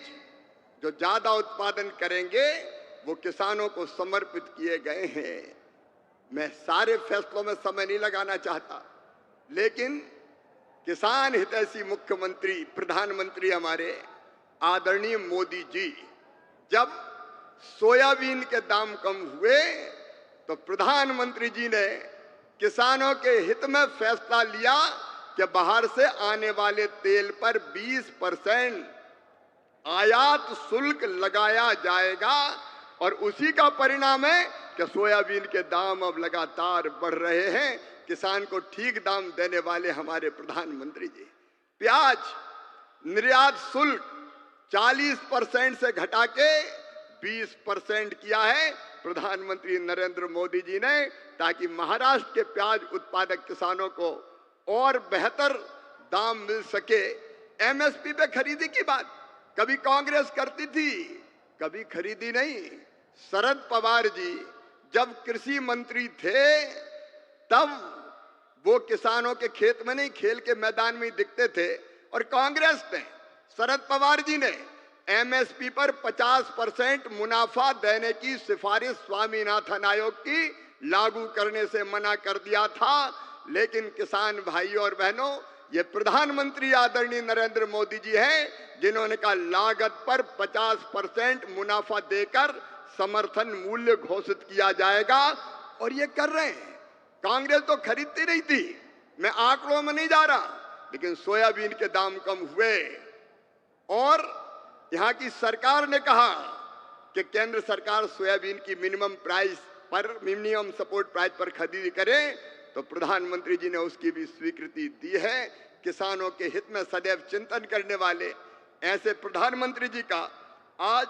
जो ज्यादा उत्पादन करेंगे वो किसानों को समर्पित किए गए हैं। मैं सारे फैसलों में समय नहीं लगाना चाहता, लेकिन किसान हितैषी मुख्यमंत्री प्रधानमंत्री हमारे आदरणीय मोदी जी जब सोयाबीन के दाम कम हुए तो प्रधानमंत्री जी ने किसानों के हित में फैसला लिया कि बाहर से आने वाले तेल पर 20% आयात शुल्क लगाया जाएगा और उसी का परिणाम है कि सोयाबीन के दाम अब लगातार बढ़ रहे हैं। किसान को ठीक दाम देने वाले हमारे प्रधानमंत्री जी। प्याज निर्यात शुल्क 40% से घटा के 20% किया है प्रधानमंत्री नरेंद्र मोदी जी ने, ताकि महाराष्ट्र के प्याज उत्पादक किसानों को और बेहतर दाम मिल सके। एमएसपी पे खरीदी की बात कभी कांग्रेस करती थी, कभी खरीदी नहीं। शरद पवार जी जब कृषि मंत्री थे तब वो किसानों के खेत में नहीं, खेल के मैदान में ही दिखते थे। और कांग्रेस ने, शरद पवार जी ने एमएसपी पर 50% मुनाफा देने की सिफारिश स्वामीनाथन आयोग की लागू करने से मना कर दिया था। लेकिन किसान भाइयों और बहनों, ये प्रधानमंत्री आदरणीय नरेंद्र मोदी जी हैं जिन्होंने कहा लागत पर 50% मुनाफा देकर समर्थन मूल्य घोषित किया जाएगा, और ये कर रहे हैं। कांग्रेस तो खरीदती नहीं थी, मैं आंकड़ों में नहीं जा रहा, लेकिन सोयाबीन के दाम कम हुए और यहां की सरकार ने कहा कि केंद्र सरकार सोयाबीन की मिनिमम सपोर्ट प्राइस पर खरीदी करे, तो प्रधानमंत्री जी ने उसकी भी स्वीकृति दी है। किसानों के हित में सदैव चिंतन करने वाले ऐसे प्रधानमंत्री जी का आज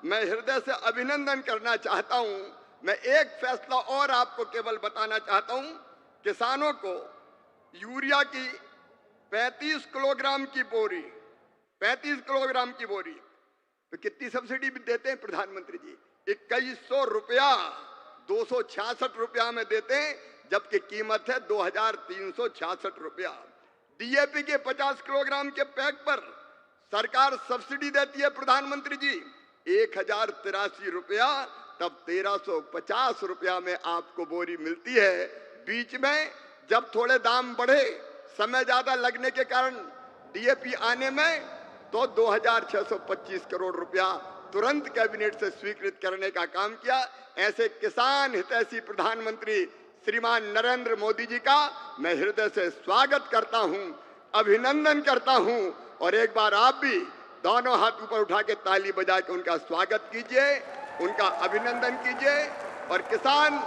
मैं हृदय से अभिनंदन करना चाहता हूं। मैं एक फैसला और आपको केवल बताना चाहता हूं, किसानों को यूरिया की 35 किलोग्राम की बोरी, 35 किलोग्राम की बोरी तो कितनी सब्सिडी भी देते हैं प्रधानमंत्री जी? 2100 रुपया 266 रुपया में देते हैं, जबकि कीमत है 2366 रुपया। डीएपी के 50 किलोग्राम के पैक पर सरकार सब्सिडी देती है प्रधानमंत्री जी 1083 रुपया, तब 1350 रुपया में आपको बोरी मिलती है। बीच में जब थोड़े दाम बढ़े, समय ज्यादा लगने के कारण डीएपी आने में, तो 2625 करोड़ रुपया तुरंत कैबिनेट से स्वीकृत करने का काम किया। ऐसे किसान हितैषी प्रधानमंत्री श्रीमान नरेंद्र मोदी जी का मैं हृदय से स्वागत करता हूं, अभिनंदन करता हूं। और एक बार आप भी दोनों हाथ ऊपर उठा के ताली बजा के उनका स्वागत कीजिए, उनका अभिनंदन कीजिए। और किसान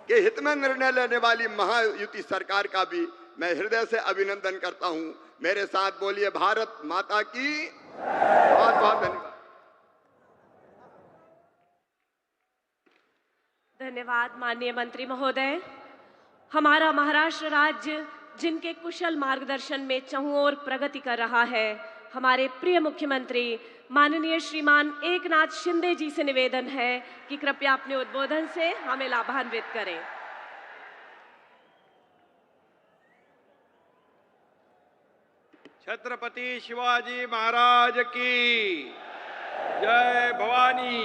के हित में निर्णय लेने वाली महायुति सरकार का भी मैं हृदय से अभिनंदन करता हूं। मेरे साथ बोलिए भारत माता की। बहुत बहुत धन्यवाद। धन्यवाद माननीय मंत्री महोदय। हमारा महाराष्ट्र राज्य जिनके कुशल मार्गदर्शन में चहुं ओर प्रगति कर रहा है, हमारे प्रिय मुख्यमंत्री माननीय श्रीमान एकनाथ शिंदे जी से निवेदन है कि कृपया अपने उद्बोधन से हमें लाभान्वित करें। छत्रपति शिवाजी महाराज की जय भवानी।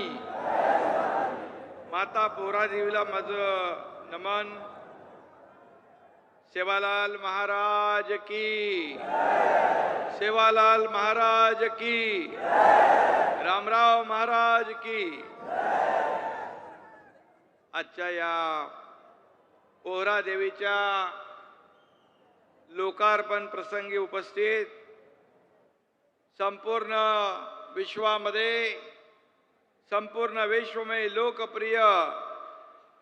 माता पोहरादेवीला माझं नमन। सेवालाल महाराज की, सेवालाल महाराज की, रामराव महाराज की। आजच्या या पोहरादेवीच्या लोकार्पण प्रसंगी उपस्थित संपूर्ण विश्वामध्ये, संपूर्ण विश्व में लोकप्रिय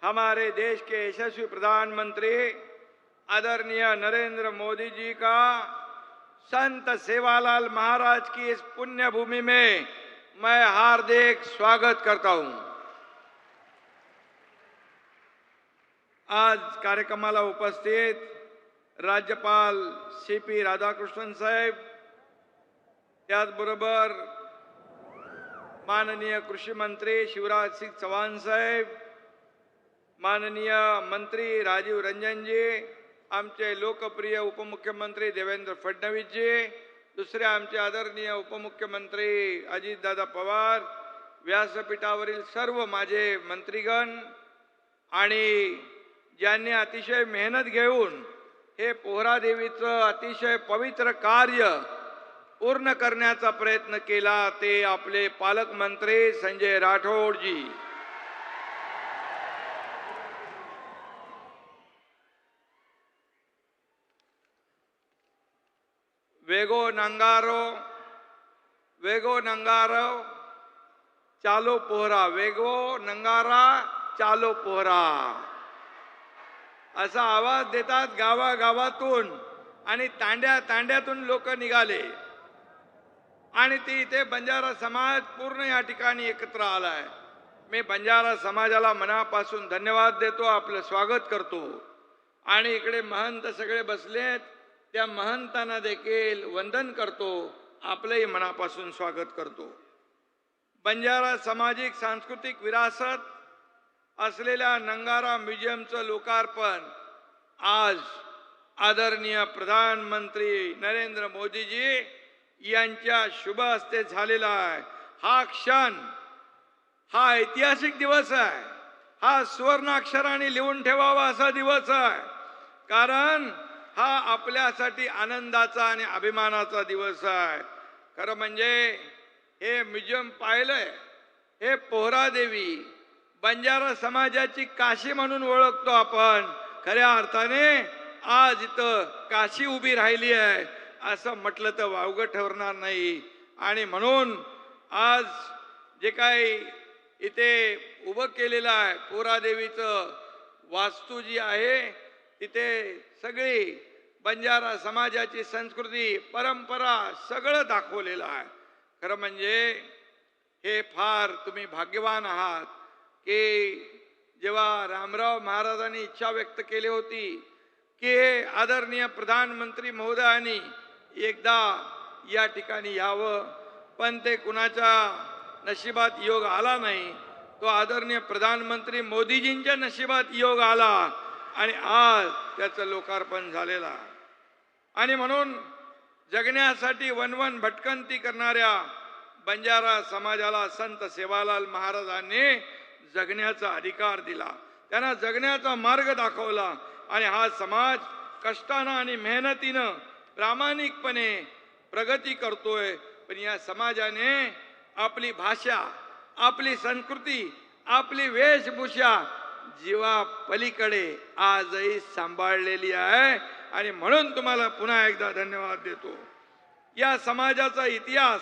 हमारे देश के यशस्वी प्रधानमंत्री आदरणीय नरेंद्र मोदी जी का संत सेवालाल महाराज की इस पुण्य भूमि में मैं हार्दिक स्वागत करता हूं। आज कार्यक्रमाला उपस्थित राज्यपाल सीपी राधाकृष्णन साहेब, त्याचबरोबर माननीय कृषी मंत्री शिवराज सिंग चौहान साहेब, माननीय मंत्री राजीव रंजनजी, आमचे लोकप्रिय उपमुख्यमंत्री देवेंद्र फडणवीसजी, दुसरे आमचे आदरणीय उपमुख्यमंत्री अजितदादा पवार, व्यासपीठावरील सर्व माझे मंत्रीगण आणि ज्यांनी अतिशय मेहनत घेऊन हे पोहरादेवीचं अतिशय पवित्र कार्य पूर्ण करण्याचा प्रयत्न केला ते आपले पालकमंत्री संजय राठोडजी, वेगो नंगारो चालो पोहरा, वेगो नंगारा चालो पोहरा असा आवाज देतात गावागावातून आणि तांड्यातून लोक निघाले आणि ते इथे बंजारा समाज पूर्ण या ठिकाणी एकत्र आलाय. मी बंजारा समाजाला मनापासून धन्यवाद देतो, आपलं स्वागत करतो. आणि इकडे महंत सगळे बसलेत, त्या महंतांना देखील वंदन करतो, आपलंही मनापासून स्वागत करतो. बंजारा सामाजिक सांस्कृतिक विरासत असलेल्या नंगारा म्युझियमचं लोकार्पण आज आदरणीय प्रधानमंत्री नरेंद्र मोदीजी यांच्या शुभ हस्ते झालेला आहे. हा क्षण, हा ऐतिहासिक दिवस आहे. हा सुवर्णाक्षराने लिहून ठेवावा असा दिवस आहे, कारण हा आपल्यासाठी आनंदाचा आणि अभिमानाचा दिवस आहे. खरं म्हणजे हे म्युझियम पाहिलंय, हे पोहरादेवी बंजारा समाजाची काशी म्हणून ओळखतो आपण. खऱ्या अर्थाने आज इथं काशी उभी राहिली आहे असं म्हटलं तर वावगं ठरणार नाही. आणि म्हणून आज जे काही इथे उभं केलेलं आहे पोहरादेवीचं वास्तू जी आहे, तिथे सगळी बंजारा समाजाची संस्कृती परंपरा सगळं दाखवलेलं आहे. खरं म्हणजे हे फार तुम्ही भाग्यवान आहात की जेव्हा रामराव महाराजांनी इच्छा व्यक्त केली होती की आदरणीय प्रधानमंत्री महोदयांनी एकदा या ठिकाणी यावं, पण ते कुणाच्या नशिबात योग आला नाही. तो आदरणीय प्रधानमंत्री मोदीजींच्या नशिबात योग आला आणि आज त्याचं लोकार्पण झालेलं आहे. आणि म्हणून जगण्यासाठी वनवन भटकंती करणाऱ्या बंजारा समाजाला संत सेवालाल महाराजांनी जगण्याचा अधिकार दिला, त्यांना जगण्याचा मार्ग दाखवला. आणि हा समाज कष्टानं आणि मेहनतीनं प्रामाणिकपणे प्रगती करतोय. पण या समाजाने आपली भाषा, आपली संस्कृती, आपली वेशभूषा जीवा पलीकडे आजही सांभाळलेली आहे. आणि म्हणून तुम्हाला पुन्हा एकदा धन्यवाद देतो. या समाजाचा इतिहास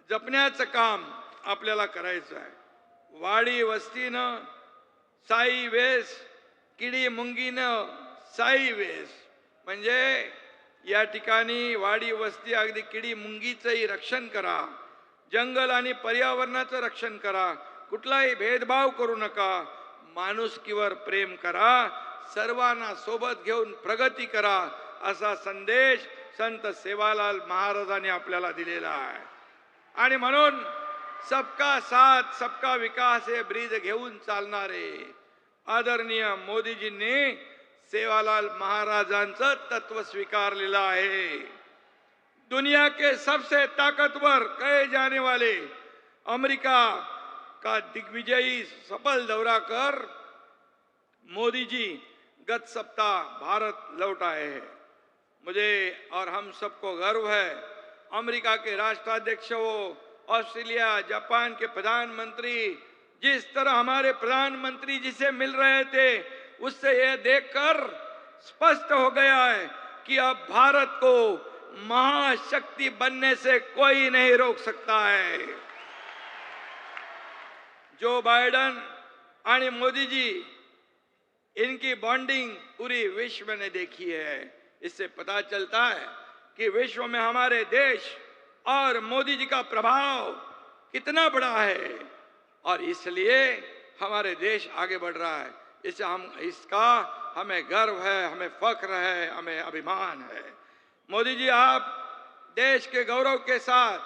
जपण्याचं काम आपल्याला करायचं आहे. वाडी वस्तीनं साई वेस, किडी मुंगीनं साई वेस, म्हणजे या ठिकाणी वाडी वस्ती अगदी किडी मुंगीचंही रक्षण करा, जंगल आणि पर्यावरणाचं रक्षण करा, कुठलाही भेदभाव करू नका, माणुसकीवर प्रेम करा, सर्वांना सोबत घेऊन प्रगती करा, असा संदेश संत सेवालाल महाराजांनी आपल्याला दिलेला आहे. आणि म्हणून सबका साथ सबका विकास हे ब्रीद घेऊन चालणारे आदरणीय मोदीजींनी सेवालाल महाराजांचं तत्व स्वीकारलेलं आहे. दुनिया के सबसे ताकतवर कहे जाने वाले अमेरिका का दिग्विजयी सफल दौरा कर मोदी जी गत सप्ताह भारत लौट आए हैं. मुझे और हम सबको गर्व है, अमेरिका के राष्ट्राध्यक्ष हो, ऑस्ट्रेलिया, जापान के प्रधानमंत्री जिस तरह हमारे प्रधानमंत्री जी से मिल रहे थे, उससे यह देखकर स्पष्ट हो गया है कि अब भारत को महाशक्ति बनने से कोई नहीं रोक सकता है. जो बाइडेन और मोदी जी, इनकी बॉन्डिंग पूरी विश्व ने देखी है. इससे पता चलता है कि विश्व में हमारे देश और मोदी जी का प्रभाव कितना बड़ा है और इसलिए हमारे देश आगे बढ़ रहा है. इसका हमें गर्व है, हमें फख्र है, हमें अभिमान है. मोदी जी, आप देश के गौरव के साथ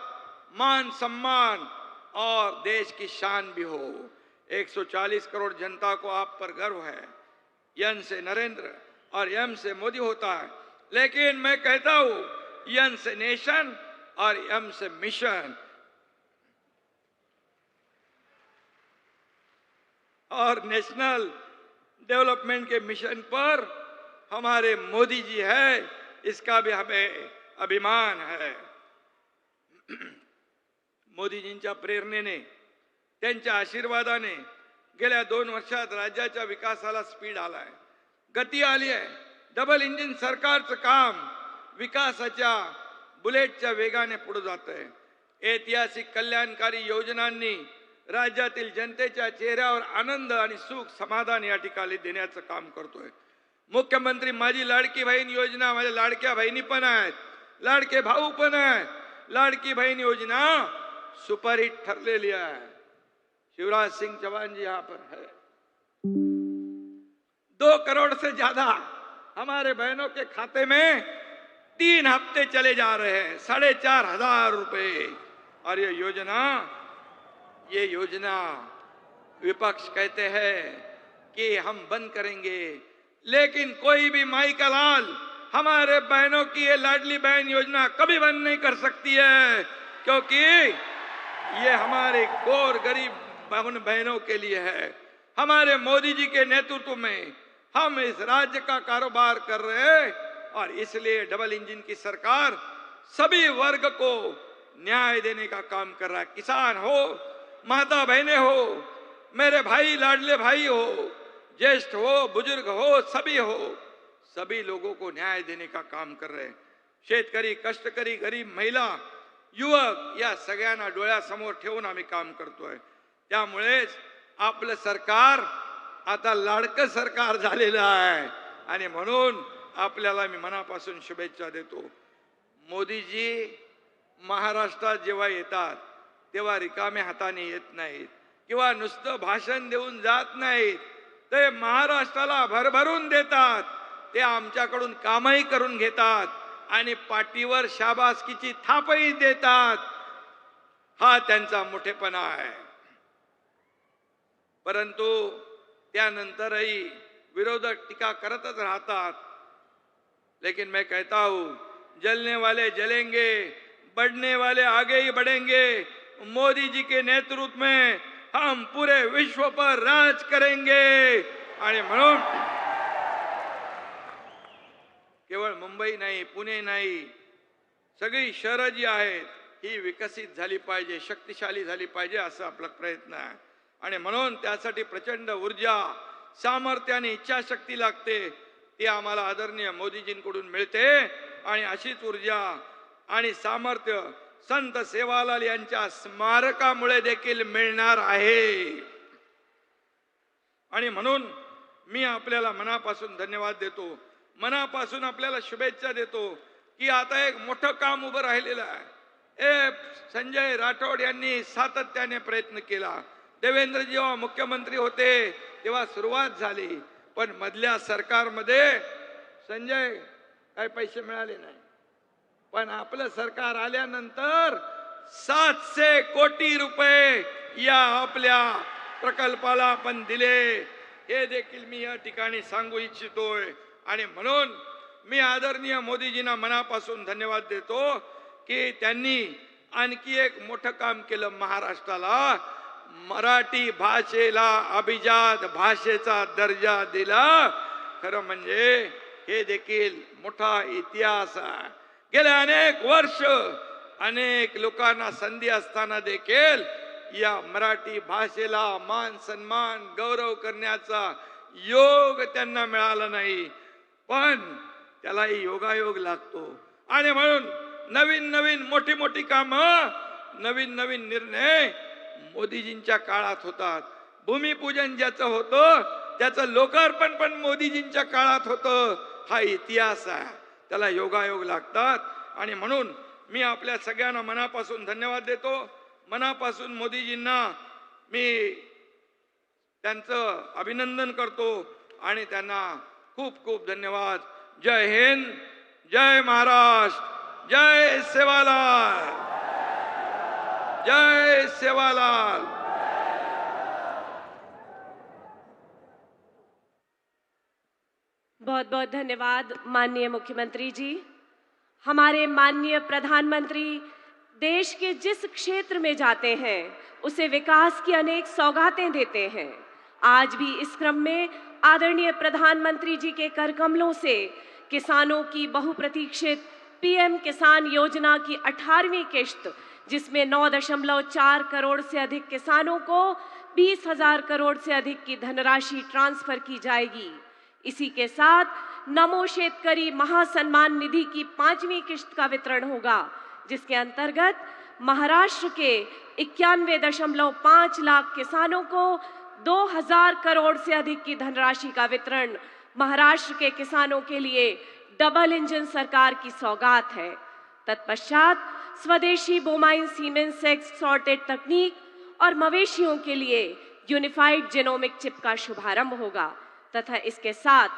मान सम्मान और देश की शान भी हो। 140 करोड़ जनता को आप पर गर्व है। यन से नरेंद्र और एम से मोदी होता है, लेकिन मैं कहता हूं यन से नेशन और एम से मिशन। और नेशनल डेवलपमेंट के मिशन पर हमारे मोदी जी है, इसका भी हमें अभिमान है। मोदीजींच्या प्रेरणेने, त्यांच्या आशीर्वादाने गेल्या 2 वर्षात राज्याच्या विकासाला स्पीड आलाय, गती आली आहे। डबल इंजिन सरकारचं काम विकासाच्या बुलेटच्या वेगाने पुढे जात आहे। ऐतिहासिक कल्याणकारी योजनांनी राज्यातील जनतेच्या चेहऱ्यावर आनंद आणि सुख समाधान या ठिकाणी देण्याचं काम करतोय। मुख्यमंत्री माझी लाडकी बहीण योजना माझ्या लाडक्या बहिणी पण आहेत, लाडके भाऊ पण आहेत। लाडकी बहन योजना सुपरहिट ठरलेली है। शिवराज सिंह चौहान जी यहाँ पर है। 2 करोड़ से ज्यादा हमारे बहनों के खाते में 3 हफ्ते चले जा रहे हैं, 4,500 रुपए। और ये योजना विपक्ष कहते हैं कि हम बंद करेंगे, लेकिन कोई भी माई का लाल हमारे बहनों की ये लाडली बहन योजना कभी बंद नहीं कर सकती है, क्योंकि ये हमारे गौर गरीब बहनों के लिए है। हमारे मोदी जी के नेतृत्व में हम इस राज्य का कारोबार कर रहे हैं और इसलिए डबल इंजन की सरकार सभी वर्ग को न्याय देने का काम कर रहा है। किसान हो, माता बहनें हो, मेरे भाई लाडले भाई हो, ज्येष्ठ हो, बुजुर्ग हो, सभी हो, सभी लोगों को न्याय देने का काम कर रहे हैं। शेतकरी, कष्टकरी, गरीब, महिला, युवक या सगळ्यांना डोळ्यासमोर ठेवून आम्ही काम करतोय। त्यामुळेच आपलं सरकार आता लाडकं सरकार झालेलं आहे आणि म्हणून आपल्याला मी मनापासून शुभेच्छा देतो। मोदीजी महाराष्ट्रात जेव्हा येतात तेव्हा रिकाम्या हाताने येत नाहीत किंवा नुसतं भाषण देऊन जात नाहीत, ते महाराष्ट्राला भरभरून देतात। ते आमच्याकडून कामही करून घेतात आणि पाठीवर शाबासकीची थापही देतात। हा त्यांचा मोठेपणा आहे। परंतु त्यानंतरही विरोधक टीका करतच राहतात। लेकिन मैं कहता हूं, जलने वाले जलेंगे, बढ़ने वाले आगे ही बढ़ेंगे। मोदी जी के नेतृत्व में हम पूरे विश्व पर राज करेंगे। आणि म्हणून केवळ मुंबई नाही, पुणे नाही, सगळी शहरं जी आहेत ही विकसित झाली पाहिजे, शक्तिशाली झाली पाहिजे, असा आपला प्रयत्न आहे। आणि म्हणून त्यासाठी प्रचंड ऊर्जा, सामर्थ्य आणि इच्छाशक्ती लागते। ती आम्हाला आदरणीय मोदीजींकडून मिळते आणि अशीच ऊर्जा आणि सामर्थ्य संत सेवालाल यांच्या स्मारकामुळे देखील मिळणार आहे। आणि म्हणून मी आपल्याला मनापासून धन्यवाद देतो, मनापासून आपल्याला शुभेच्छा देतो की आता एक मोठं काम उभं राहिलेलं आहे। संजय राठोड यांनी सातत्याने प्रयत्न केला। देवेंद्र जेव्हा मुख्यमंत्री होते तेव्हा सुरुवात झाली, पण मधल्या सरकारमध्ये संजय काही पैसे मिळाले नाही। पण आपलं सरकार आल्यानंतर 700 कोटी रुपये या आपल्या प्रकल्पाला आपण दिले, हे देखील मी या ठिकाणी सांगू इच्छितोय। आणि म्हणून मी आदरणीय मोदीजींना मनापासून धन्यवाद देतो की त्यांनी आणखी एक मोठं काम केलं। महाराष्ट्राला मराठी भाषेला अभिजात भाषेचा दर्जा दिला। खरं म्हणजे हे देखील मोठा इतिहास आहे। गेल्या अनेक वर्ष अनेक लोकांना संधी असताना देखील या मराठी भाषेला मान सन्मान गौरव करण्याचा योग त्यांना मिळाला नाही, पण त्यालाही योगायोग लागतो। आणि म्हणून नवीन नवीन मोठी मोठी कामं, नवीन नवीन निर्णय मोदीजींच्या काळात होतात। भूमिपूजन ज्याचं होतं त्याचं लोकार्पण पण मोदीजींच्या काळात होतं। हा इतिहास आहे, त्याला योगायोग लागतात। आणि म्हणून मी आपल्या सगळ्यांना मनापासून धन्यवाद देतो। मनापासून मोदीजींना मी त्यांचं अभिनंदन करतो आणि त्यांना खूप खूप धन्यवाद। जय हिंद, जय महाराष्ट्र, जय सेवालाल, जय सेवालाल। बहुत बहुत धन्यवाद माननीय मुख्यमंत्री जी। हमारे माननीय प्रधानमंत्री देश के जिस क्षेत्र में जाते हैं उसे विकास की अनेक सौगातें देते हैं। आज भी इस क्रम में आदरणीय प्रधानमंत्री जी के कर कमलों से किसानों की बहुप्रतीक्षित पीएम किसान योजना की 18वीं किश्त, जिसमें 9.4 करोड़ से अधिक किसानों को 20,000 करोड़ से अधिक की धनराशि ट्रांसफर की जाएगी। इसी के साथ नमो शेतकरी महासम्मान निधि की 5वीं किश्त का वितरण होगा, जिसके अंतर्गत महाराष्ट्र के 91.5 लाख किसानों को 2,000 करोड़ से अधिक की धनराशि का वितरण महाराष्ट्र के किसानों के लिए डबल इंजन सरकार की सौगात है। तत्पश्चात स्वदेशी बोमाइन सीमेंस सेक्स सॉर्टेड तकनीक और मवेशियों के लिए यूनिफाइड जेनोमिक चिप का शुभारंभ होगा तथा इसके साथ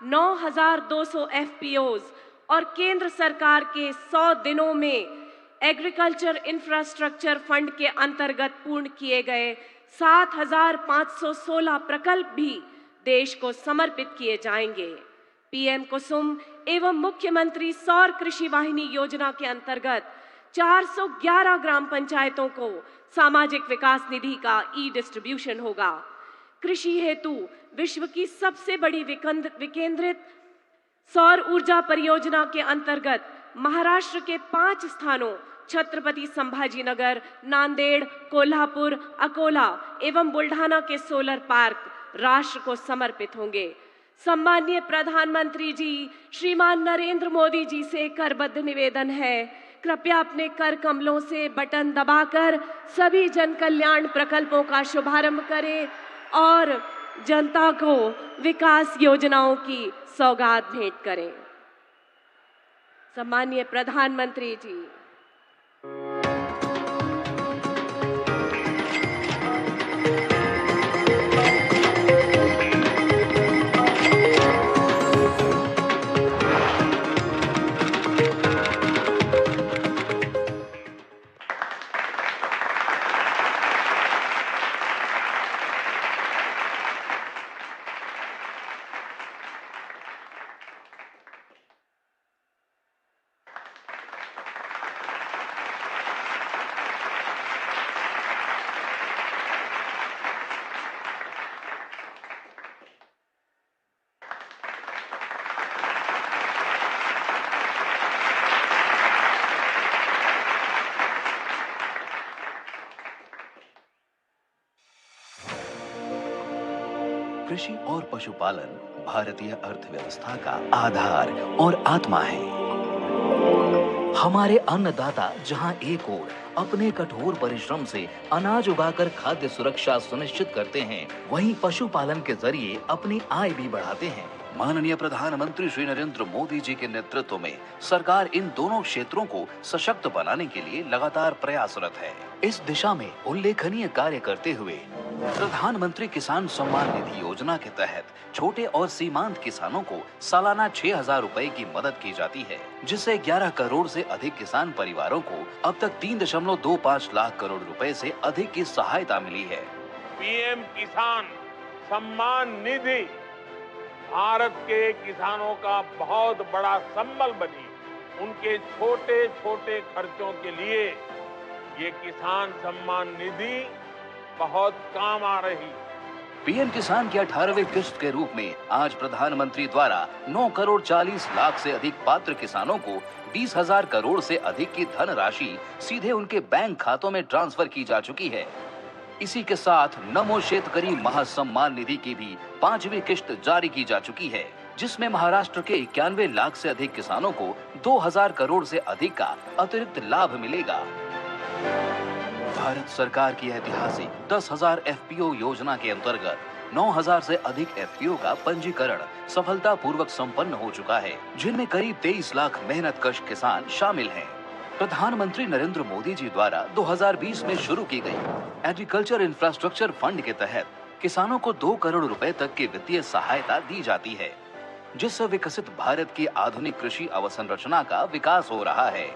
9,200 FPOs और केंद्र सरकार के 100 दिनों में एग्रीकल्चर इंफ्रास्ट्रक्चर फंड के अंतर्गत पूर्ण किए गए 7,516 प्रकल्प भी देश को समर्पित किए जाएंगे। पीएम कुसुम एवं मुख्यमंत्री सौर कृषि वाहिनी योजना के अंतर्गत 411 ग्राम पंचायतों को सामाजिक विकास निधि का डिस्ट्रीब्यूशन होगा। कृषि हेतु विश्व की सबसे बड़ी विकेंद्रित सौर ऊर्जा परियोजना के अंतर्गत महाराष्ट्र के 5 स्थानों छत्रपति संभाजीनगर, नांदेड़, कोल्हापुर, अकोला एवं बुल्ढाना के सोलर पार्क राष्ट्र को समर्पित होंगे। सम्माननीय प्रधानमंत्री जी श्रीमान नरेंद्र मोदी जी से करबद्ध निवेदन है, कृपया अपने कर कमलों से बटन दबाकर सभी जन कल्याण प्रकल्पों का शुभारंभ करें और जनता को विकास योजनाओं की सौगात भेंट करें। सम्माननीय प्रधानमंत्री जी। कृषि और पशुपालन भारतीय अर्थव्यवस्था का आधार और आत्मा है। हमारे अन्नदाता जहां एक ओर अपने कठोर परिश्रम से अनाज उगाकर खाद्य सुरक्षा सुनिश्चित करते हैं, वहीं पशुपालन के जरिए अपनी आय भी बढ़ाते हैं। माननीय प्रधानमंत्री श्री नरेंद्र मोदी जी के नेतृत्व में सरकार इन दोनों क्षेत्रों को सशक्त बनाने के लिए लगातार प्रयासरत है। इस दिशा में उल्लेखनीय कार्य करते हुए प्रधानमंत्री किसान सम्मान निधि योजना के तहत छोटे और सीमांत किसानों को सालाना 6,000 रुपए की मदद की जाती है, जिससे 11 करोड़ से अधिक किसान परिवारों को अब तक 3.25 लाख करोड़ रुपए से अधिक की सहायता मिली है। पीएम किसान सम्मान निधि भारत के किसानों का बहुत बड़ा संबल बनी। उनके छोटे छोटे खर्चों के लिए ये किसान सम्मान निधि बहुत काम आ रही। पीएम किसान की 18वीं किश्त के रूप में आज प्रधानमंत्री द्वारा 9 करोड़ 40 लाख से अधिक पात्र किसानों को 20,000 करोड़ से अधिक की धनराशि सीधे उनके बैंक खातों में ट्रांसफर की जा चुकी है। इसी के साथ नमो शेतकरी महासम्मान निधि की भी 5वीं किश्त जारी की जा चुकी है, जिसमें महाराष्ट्र के 91 लाख से अधिक किसानों को 2,000 करोड़ से अधिक का अतिरिक्त लाभ मिलेगा। भारत सरकार की ऐतिहासिक 10,000 FPO योजना के अंतर्गत 9,000 से अधिक FPO का पंजीकरण सफलतापूर्वक संपन्न हो चुका है, जिनमें करीब 23 लाख मेहनतकश किसान शामिल हैं। प्रधानमंत्री नरेंद्र मोदी जी द्वारा 2020 में शुरू की गई एग्रीकल्चर इंफ्रास्ट्रक्चर फंड के तहत किसानों को 2 करोड़ रुपए तक की वित्तीय सहायता दी जाती है। जिससे विकसित भारत की आधुनिक कृषि अवसंरचना का विकास हो रहा है।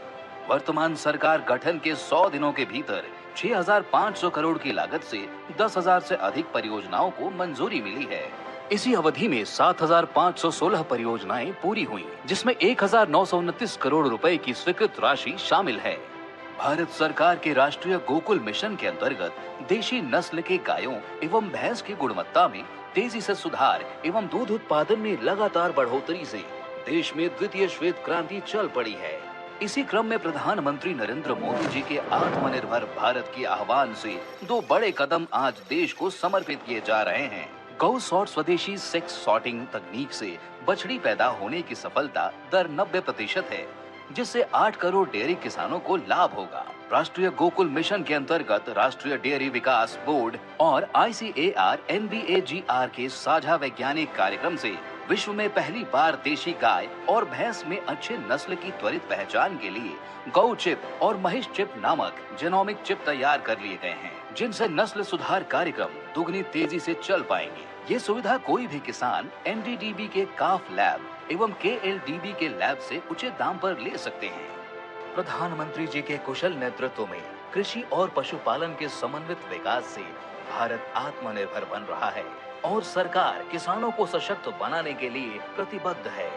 वर्तमान सरकार गठन के 100 दिनों के भीतर 6,500 करोड़ की लागत से 10,000 से अधिक परियोजनाओं को मंजूरी मिली है। इसी अवधि में 7,516 परियोजनाएं पूरी हुई, जिसमें 1,929 करोड़ रुपए की स्वीकृत राशि शामिल है। भारत सरकार के राष्ट्रीय गोकुल मिशन के अंतर्गत देशी नस्ल के गायों एवं भैंस की गुणवत्ता में तेजी से सुधार एवं दूध उत्पादन में लगातार बढ़ोतरी से देश में द्वितीय श्वेत क्रांति चल पड़ी है। इसी क्रम में प्रधानमंत्री नरेंद्र मोदी जी के आत्मनिर्भर भारत के आह्वान से 2 बड़े कदम आज देश को समर्पित किए जा रहे हैं। गौ सॉर्ट स्वदेशी सेक्स सॉर्टिंग तकनीक से बछड़ी पैदा होने की सफलता दर 90% है, जिससे 8 करोड़ डेयरी किसानों को लाभ होगा। राष्ट्रीय गोकुल मिशन के अंतर्गत राष्ट्रीय डेयरी विकास बोर्ड और ICAR NBAGR के साझा वैज्ञानिक कार्यक्रम से विश्व में पहली बार देशी गाय और भैंस में अच्छे नस्ल की त्वरित पहचान के लिए गौ चिप और महिष चिप नामक जेनोमिक चिप तैयार कर लिए गए हैं, जिनसे नस्ल सुधार कार्यक्रम दुगनी तेजी से चल पाएंगे। ये सुविधा कोई भी किसान NDDB के काफ लैब एवं KLDB के लैब से उचित दाम पर ले सकते हैं। प्रधानमंत्री जी के कुशल नेतृत्व में कृषि और पशुपालन के समन्वित विकास से भारत आत्मनिर्भर बन रहा है और सरकार किसानों को सशक्त बनाने के लिए प्रतिबद्ध है।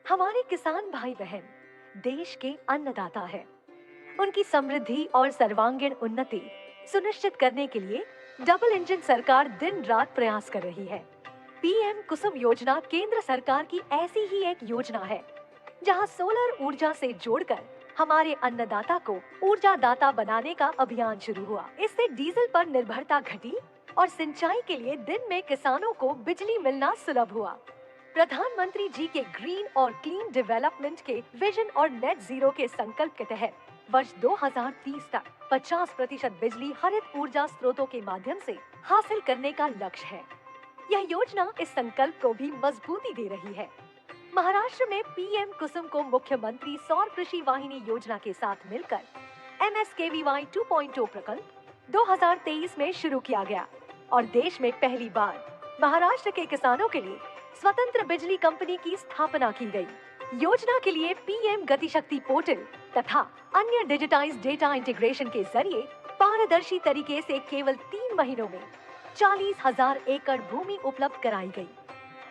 हमारे किसान भाई बहन देश के अन्नदाता हैं। उनकी समृद्धि और सर्वांगीण उन्नति सुनिश्चित करने के लिए डबल इंजन सरकार दिन रात प्रयास कर रही है। PM कुसुम योजना केंद्र सरकार की ऐसी ही एक योजना है, जहां सोलर ऊर्जा से जोड़कर हमारे अन्नदाता को ऊर्जा दाता बनाने का अभियान शुरू हुआ। इससे डीजल पर निर्भरता घटी और सिंचाई के लिए दिन में किसानों को बिजली मिलना सुलभ हुआ। प्रधानमंत्री जी के ग्रीन और क्लीन डेवलपमेंट के विजन और नेट जीरो के संकल्प के तहत वर्ष 2030 तक 50% बिजली हरित ऊर्जा स्रोतों के माध्यम से हासिल करने का लक्ष्य है। यह योजना इस संकल्प को भी मजबूती दे रही है। महाराष्ट्र में PM कुसुम को मुख्यमंत्री सौर कृषि वाहिनी योजना के साथ मिलकर MSKVY 2.0 प्रकल्प 2023 में शुरू किया गया और देश में पहली बार महाराष्ट्र के किसानों के लिए स्वतंत्र बिजली कंपनी की स्थापना की गई। योजना के लिए PM गतिशक्ति पोर्टल तथा अन्य डिजिटाइज्ड डेटा इंटीग्रेशन के जरिए पारदर्शी तरीके से केवल 3 महीनों में 40,000 एकड़ भूमि उपलब्ध कराई गई।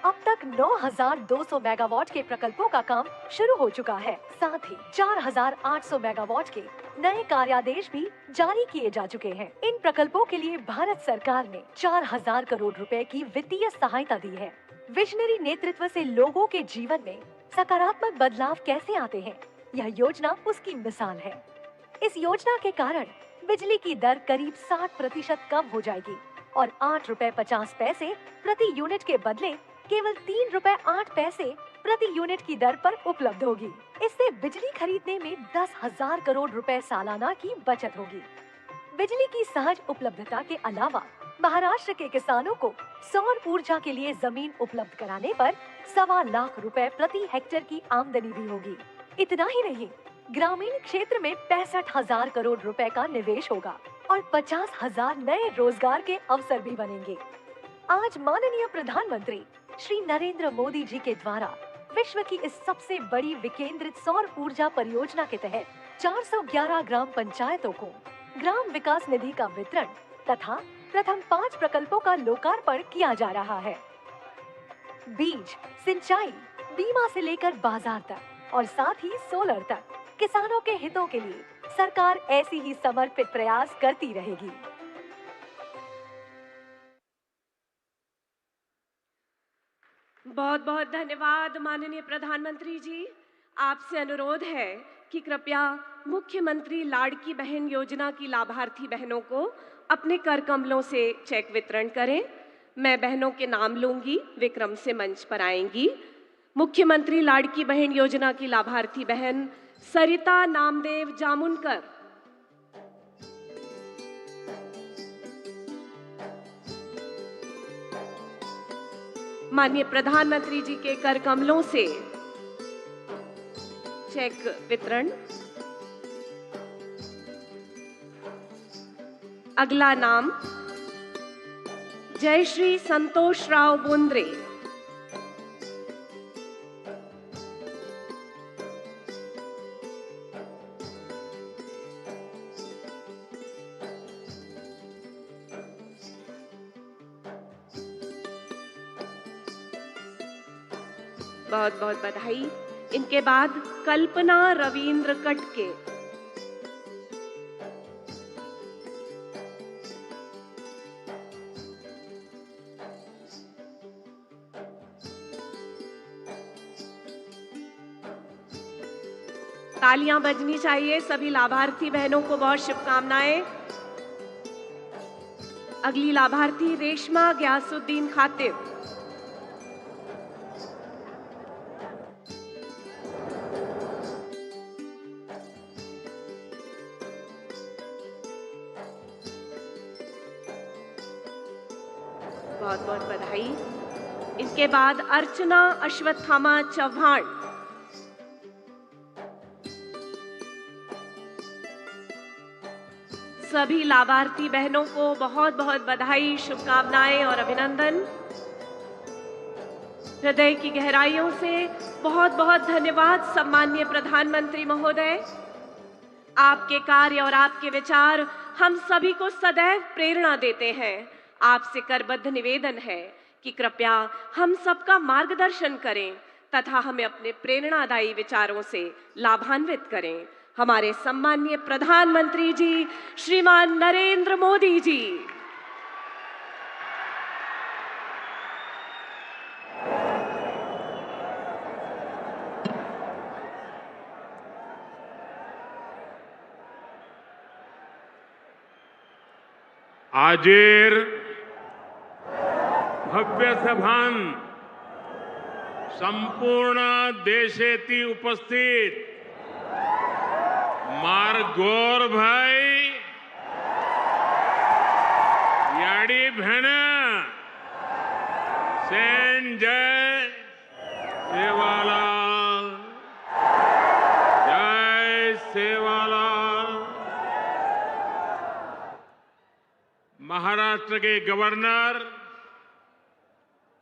अब तक 9,200 मेगावाट के प्रकल्पों का काम शुरू हो चुका है। साथ ही 4,800 मेगावाट के नए कार्यादेश भी जारी किए जा चुके हैं। इन प्रकल्पों के लिए भारत सरकार ने 4,000 करोड़ रुपए की वित्तीय सहायता दी है। विजनरी नेतृत्व से लोगों के जीवन में सकारात्मक बदलाव कैसे आते हैं, यह योजना उसकी मिसाल है। इस योजना के कारण बिजली की दर करीब 60% कम हो जाएगी और 8 रुपए 50 पैसे प्रति यूनिट के बदले केवल 3 रुपए 8 पैसे प्रति यूनिट की दर पर उपलब्ध होगी। इससे बिजली खरीदने में 10,000 करोड़ रुपए सालाना की बचत होगी। बिजली की सहज उपलब्धता के अलावा महाराष्ट्र के किसानों को सौर ऊर्जा के लिए जमीन उपलब्ध कराने पर 1.25 लाख रुपए प्रति हेक्टेयर की आमदनी भी होगी। इतना ही नहीं, ग्रामीण क्षेत्र में 65,000 करोड़ रुपए का निवेश होगा और 50,000 नए रोजगार के अवसर भी बनेंगे। आज माननीय प्रधानमंत्री श्री नरेंद्र मोदी जी के द्वारा विश्व की इस सबसे बड़ी विकेंद्रित सौर ऊर्जा परियोजना के तहत 411 ग्राम पंचायतों को ग्राम विकास निधि का वितरण तथा प्रथम 5 प्रकल्पों का लोकार्पण किया जा रहा है। बीज, सिंचाई, बीमा से लेकर बाजार तक और साथ ही सोलर तक किसानों के हितों के लिए सरकार ऐसी ही समर्पित प्रयास करती रहेगी। बहुत बहुत धन्यवाद माननीय प्रधानमंत्री जी। आपसे अनुरोध है कि कृपया मुख्यमंत्री लाड़की बहन योजना की लाभार्थी बहनों को अपने कर कमलों से चेक वितरण करें। मैं बहनों के नाम लूंगी, विक्रम से मंच पर आएंगी। मुख्यमंत्री लाड़की बहन योजना की लाभार्थी बहन सरिता नामदेव जामुनकर, माननीय प्रधानमंत्री जी के कर कमलों से चेक वितरण। अगला नाम जय श्री संतोष राव बोंद्रे, बहुत बहुत बधाई। इनके बाद कल्पना रविंद्र कटके, तालियां बजनी चाहिए। सभी लाभार्थी बहनों को बहुत शुभकामनाएं। अगली लाभार्थी रेशमा गयासुद्दीन खातिब, बहुत बहुत बधाई। इसके बाद अर्चना अश्वत्थामा चौहान, सभी लाभार्थी बहनों को बहुत बहुत बधाई, शुभकामनाएं और अभिनंदन। हृदय की गहराइयों से बहुत बहुत धन्यवाद सम्माननीय प्रधानमंत्री महोदय। आपके कार्य और आपके विचार हम सभी को सदैव प्रेरणा देते हैं। आपसे करबद्ध निवेदन है कि कृपया हम सबका मार्गदर्शन करें तथा हमें अपने प्रेरणादायी विचारों से लाभान्वित करें। हमारे सम्माननीय प्रधानमंत्री जी श्रीमान नरेंद्र मोदी जी। आजेर भव्य सभान संपूर्ण देशेती उपस्थित मारगोर भाई याडी भेण सेन जय सेवालाल, जय सेवालाल। महाराष्ट्र के गवर्नर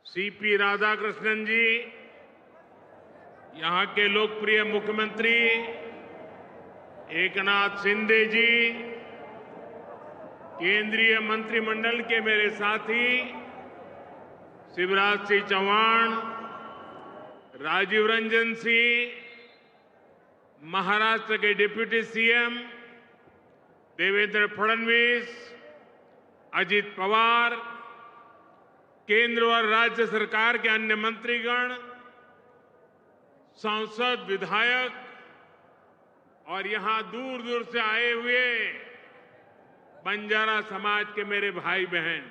सीपी राधाकृष्णन जी, यहाँ के लोकप्रिय मुख्यमंत्री एकनाथ शिंदे जी, केंद्रीय मंत्रिमंडल के मेरे साथी शिवराज सिंह चौहान, राजीव रंजन सिंह, महाराष्ट्र के डिप्टी सीएम देवेंद्र फडणवीस, अजित पवार, केंद्र और राज्य सरकार के अन्य मंत्रीगण, सांसद, विधायक और यहां दूर दूर से आए हुए बंजारा समाज के मेरे भाई बहन,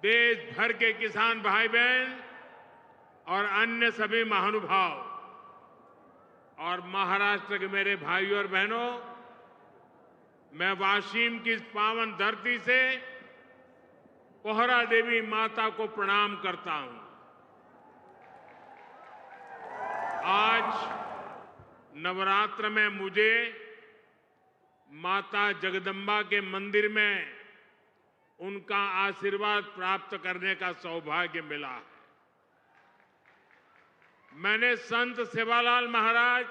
देश भर के किसान भाई बहन और अन्य सभी महानुभाव और महाराष्ट्र के मेरे भाइयों और बहनों, मैं वाशिम की इस पावन धरती से पोहरा देवी माता को प्रणाम करता हूं। आज नवरात्र में मुझे माता जगदम्बा के मंदिर में उनका आशीर्वाद प्राप्त करने का सौभाग्य मिला है। मैंने संत सेवालाल महाराज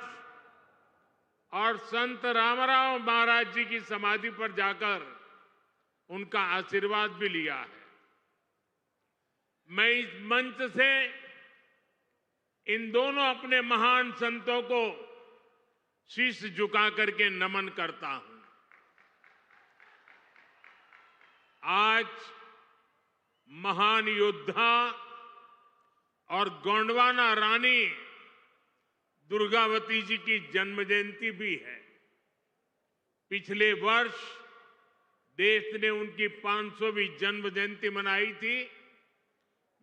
और संत रामराव महाराज जी की समाधि पर जाकर उनका आशीर्वाद भी लिया है। मैं इस मंच से इन दोनों अपने महान संतों को शीश झुका करके नमन करता हूं। आज महान योद्धा और गोंडवाना रानी दुर्गावती जी की जन्म जयंती भी है। पिछले वर्ष देश ने उनकी 500वीं जन्म जयंती मनाई थी।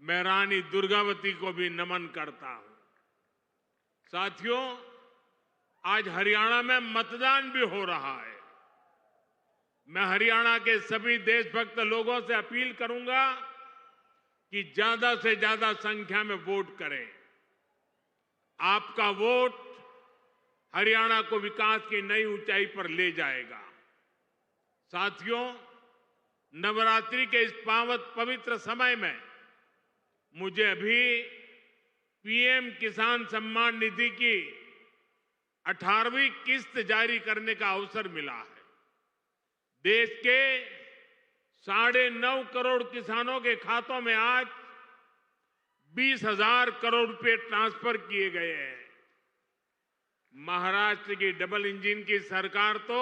मैं रानी दुर्गावती को भी नमन करता हूं। साथियों, आज हरियाणा में मतदान भी हो रहा है। मैं हरियाणा के सभी देशभक्त लोगों से अपील करूंगा कि ज्यादा से ज्यादा संख्या में वोट करें। आपका वोट हरियाणा को विकास की नई ऊंचाई पर ले जाएगा। साथियों, नवरात्रि के इस पवित्र समय में मुझे अभी पीएम किसान सम्मान निधि की 18वीं किस्त जारी करने का अवसर मिला है। देश के 9.5 करोड़ किसानों के खातों में आज 20,000 करोड़ रुपए ट्रांसफर किए गए हैं। महाराष्ट्र की डबल इंजन की सरकार तो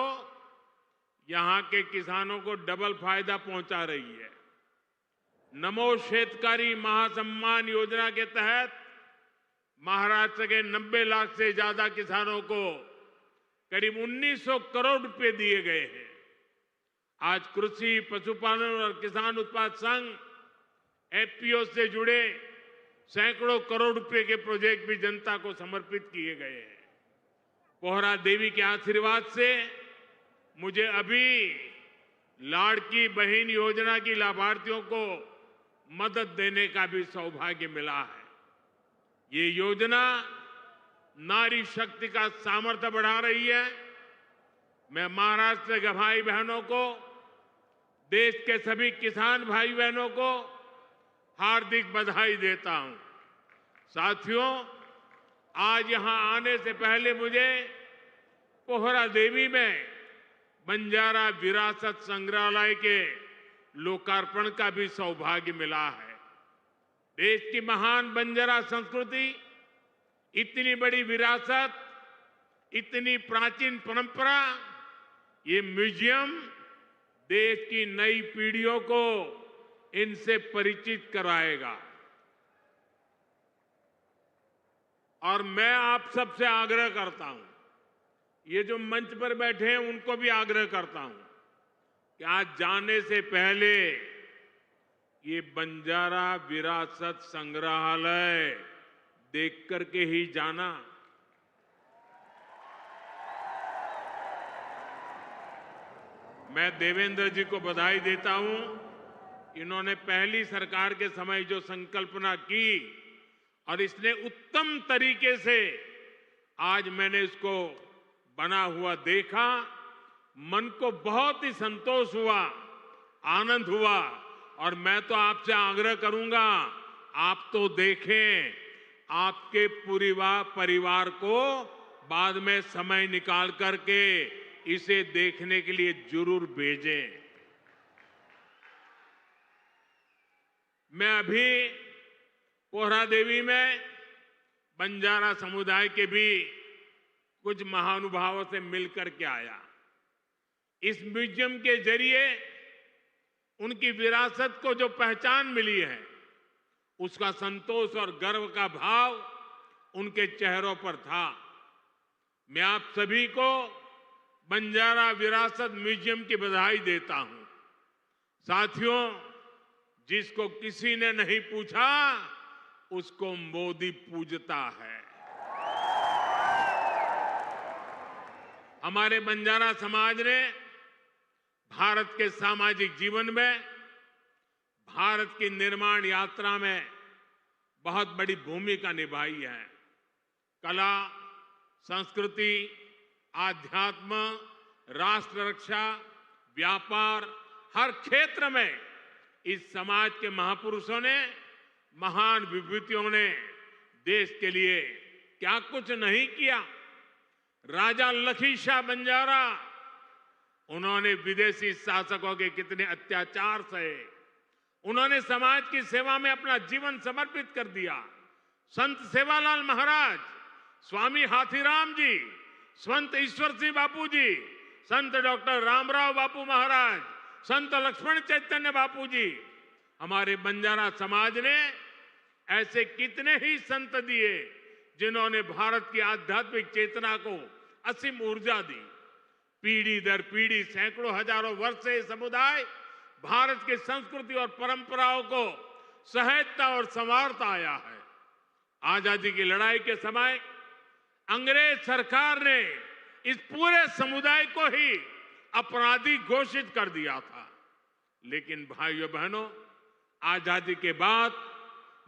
यहां के किसानों को डबल फायदा पहुंचा रही है। नमो शेतकारी महासम्मान योजना के तहत महाराष्ट्र के 90 लाख से ज्यादा किसानों को करीब 1900 करोड़ रुपए दिए गए हैं। आज कृषि, पशुपालन और किसान उत्पाद संघ एफपीओ से जुड़े सैकड़ों करोड़ रुपए के प्रोजेक्ट भी जनता को समर्पित किए गए हैं। पोहरा देवी के आशीर्वाद से मुझे अभी लाड़की बहन योजना की लाभार्थियों को मदद देने का भी सौभाग्य मिला है। ये योजना नारी शक्ति का सामर्थ्य बढ़ा रही है। मैं महाराष्ट्र के भाई बहनों को, देश के सभी किसान भाई बहनों को हार्दिक बधाई देता हूं। साथियों, आज यहां आने से पहले मुझे पोहरा देवी में बंजारा विरासत संग्रहालय के लोकार्पण का भी सौभाग्य मिला है। देश की महान बंजारा संस्कृति, इतनी बड़ी विरासत, इतनी प्राचीन परंपरा, ये म्यूजियम देश की नई पीढ़ियों को इनसे परिचित कराएगा। और मैं आप सबसे आग्रह करता हूं, ये जो मंच पर बैठे हैं उनको भी आग्रह करता हूं कि आज जाने से पहले ये बंजारा विरासत संग्रहालय देख करके ही जाना। मैं देवेंद्र जी को बधाई देता हूं। इन्होंने पहली सरकार के समय जो संकल्पना की और इसने उत्तम तरीके से आज मैंने इसको बना हुआ देखा, मन को बहुत ही संतोष हुआ, आनंद हुआ। और मैं तो आपसे आग्रह करूंगा, आप तो देखें, आपके पूरे परिवार को बाद में समय निकाल करके इसे देखने के लिए जरूर भेजें। मैं अभी पोहरा देवी में बंजारा समुदाय के भी कुछ महानुभावों से मिलकर के आया। इस म्यूजियम के जरिए उनकी विरासत को जो पहचान मिली है, उसका संतोष और गर्व का भाव उनके चेहरों पर था। मैं आप सभी को बंजारा विरासत म्यूजियम की बधाई देता हूं। साथियों, जिसको किसी ने नहीं पूछा उसको मोदी पूजता है। हमारे बंजारा समाज ने भारत के सामाजिक जीवन में, भारत की निर्माण यात्रा में बहुत बड़ी भूमिका निभाई है। कला, संस्कृति, आध्यात्म, राष्ट्र रक्षा, व्यापार, हर क्षेत्र में इस समाज के महापुरुषों ने, महान विभूतियों ने देश के लिए क्या कुछ नहीं किया। राजा लखी शाह बंजारा, उन्होंने विदेशी शासकों के कितने अत्याचार सहे, उन्होंने समाज की सेवा में अपना जीवन समर्पित कर दिया। संत सेवालाल महाराज, स्वामी हाथीराम जी, संत ईश्वर सिंह बापू जी, संत डॉक्टर रामराव बापू महाराज, संत लक्ष्मण चैतन्य बापू जी, हमारे बंजारा समाज ने ऐसे कितने ही संत दिए जिन्होंने भारत की आध्यात्मिक चेतना को असीम ऊर्जा दी। पीढ़ी दर पीढ़ी सैकड़ों हजारों वर्ष से समुदाय भारत की संस्कृति और परंपराओं को सहेजता और संवारता आया है। आजादी की लड़ाई के समय अंग्रेज सरकार ने इस पूरे समुदाय को ही अपराधी घोषित कर दिया था। लेकिन भाइयों बहनों, आजादी के बाद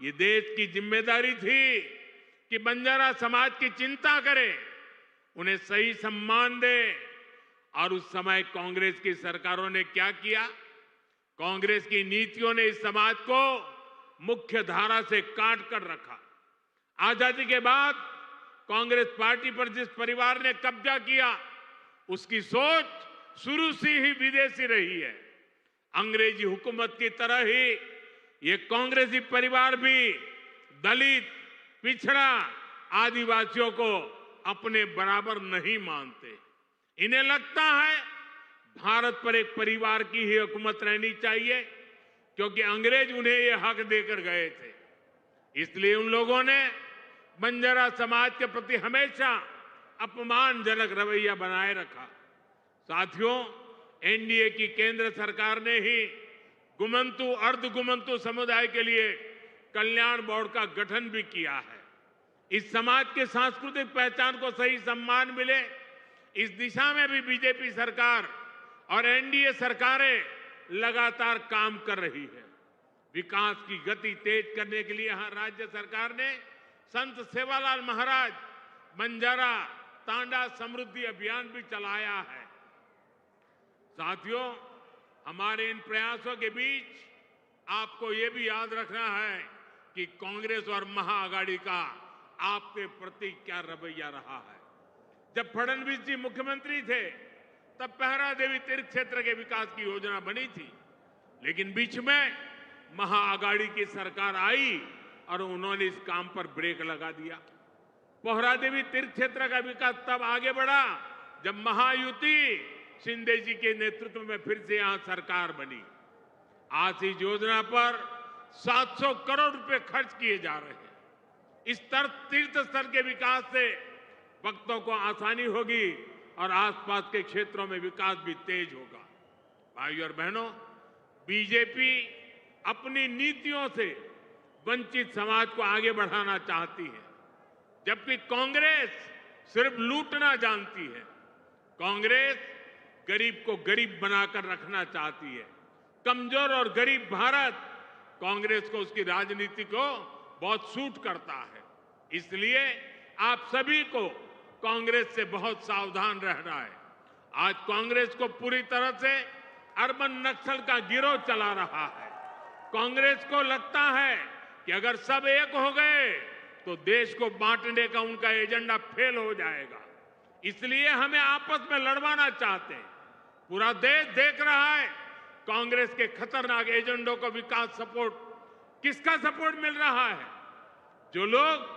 ये देश की जिम्मेदारी थी कि बंजारा समाज की चिंता करे, उन्हें सही सम्मान दे। और उस समय कांग्रेस की सरकारों ने क्या किया? कांग्रेस की नीतियों ने इस समाज को मुख्य धारा से काट कर रखा। आजादी के बाद कांग्रेस पार्टी पर जिस परिवार ने कब्जा किया, उसकी सोच शुरू से ही विदेशी रही है। अंग्रेजी हुकूमत की तरह ही ये कांग्रेसी परिवार भी दलित, पिछड़ा, आदिवासियों को अपने बराबर नहीं मानते। इन्हें लगता है भारत पर एक परिवार की ही हुकूमत रहनी चाहिए, क्योंकि अंग्रेज उन्हें ये हक देकर गए थे। इसलिए उन लोगों ने बंजारा समाज के प्रति हमेशा अपमानजनक रवैया बनाए रखा। साथियों, एनडीए की केंद्र सरकार ने ही गुमंतु, अर्धगुमंतु समुदाय के लिए कल्याण बोर्ड का गठन भी किया है। इस समाज के सांस्कृतिक पहचान को सही सम्मान मिले, इस दिशा में भी बीजेपी सरकार और एनडीए सरकारें लगातार काम कर रही है। विकास की गति तेज करने के लिए यहां राज्य सरकार ने संत सेवालाल महाराज बंजारा तांडा समृद्धि अभियान भी चलाया है। साथियों, हमारे इन प्रयासों के बीच आपको ये भी याद रखना है कि कांग्रेस और महाआघाड़ी का आपके प्रति क्या रवैया रहा है। जब फडणवीस जी मुख्यमंत्री थे, तब पहरा देवी तीर्थ क्षेत्र के विकास की योजना बनी थी, लेकिन बीच में महाआघाड़ी की सरकार आई और उन्होंने इस काम पर ब्रेक लगा दिया। पोहरा देवी तीर्थ क्षेत्र का विकास तब आगे बढ़ा जब महायुति शिंदे जी के नेतृत्व में फिर से यहां सरकार बनी। आज इस योजना पर 700 करोड़ रुपए खर्च किए जा रहे हैं। इस तीर्थ स्थल के विकास से भक्तों को आसानी होगी और आसपास के क्षेत्रों में विकास भी तेज होगा। भाइयों और बहनों, बीजेपी अपनी नीतियों से वंचित समाज को आगे बढ़ाना चाहती है, जबकि कांग्रेस सिर्फ लूटना जानती है। कांग्रेस गरीब को गरीब बनाकर रखना चाहती है। कमजोर और गरीब भारत कांग्रेस को उसकी राजनीति को बहुत सूट करता है। इसलिए आप सभी को कांग्रेस से बहुत सावधान रहना है। आज कांग्रेस को पूरी तरह से अर्बन नक्सल का गिरोह चला रहा है। कांग्रेस को लगता है कि अगर सब एक हो गए तो देश को बांटने का उनका एजेंडा फेल हो जाएगा। इसलिए हमें आपस में लड़वाना चाहते हैं। पूरा देश देख रहा है कांग्रेस के खतरनाक एजेंडों को विकास सपोर्ट, किसका सपोर्ट मिल रहा है? जो लोग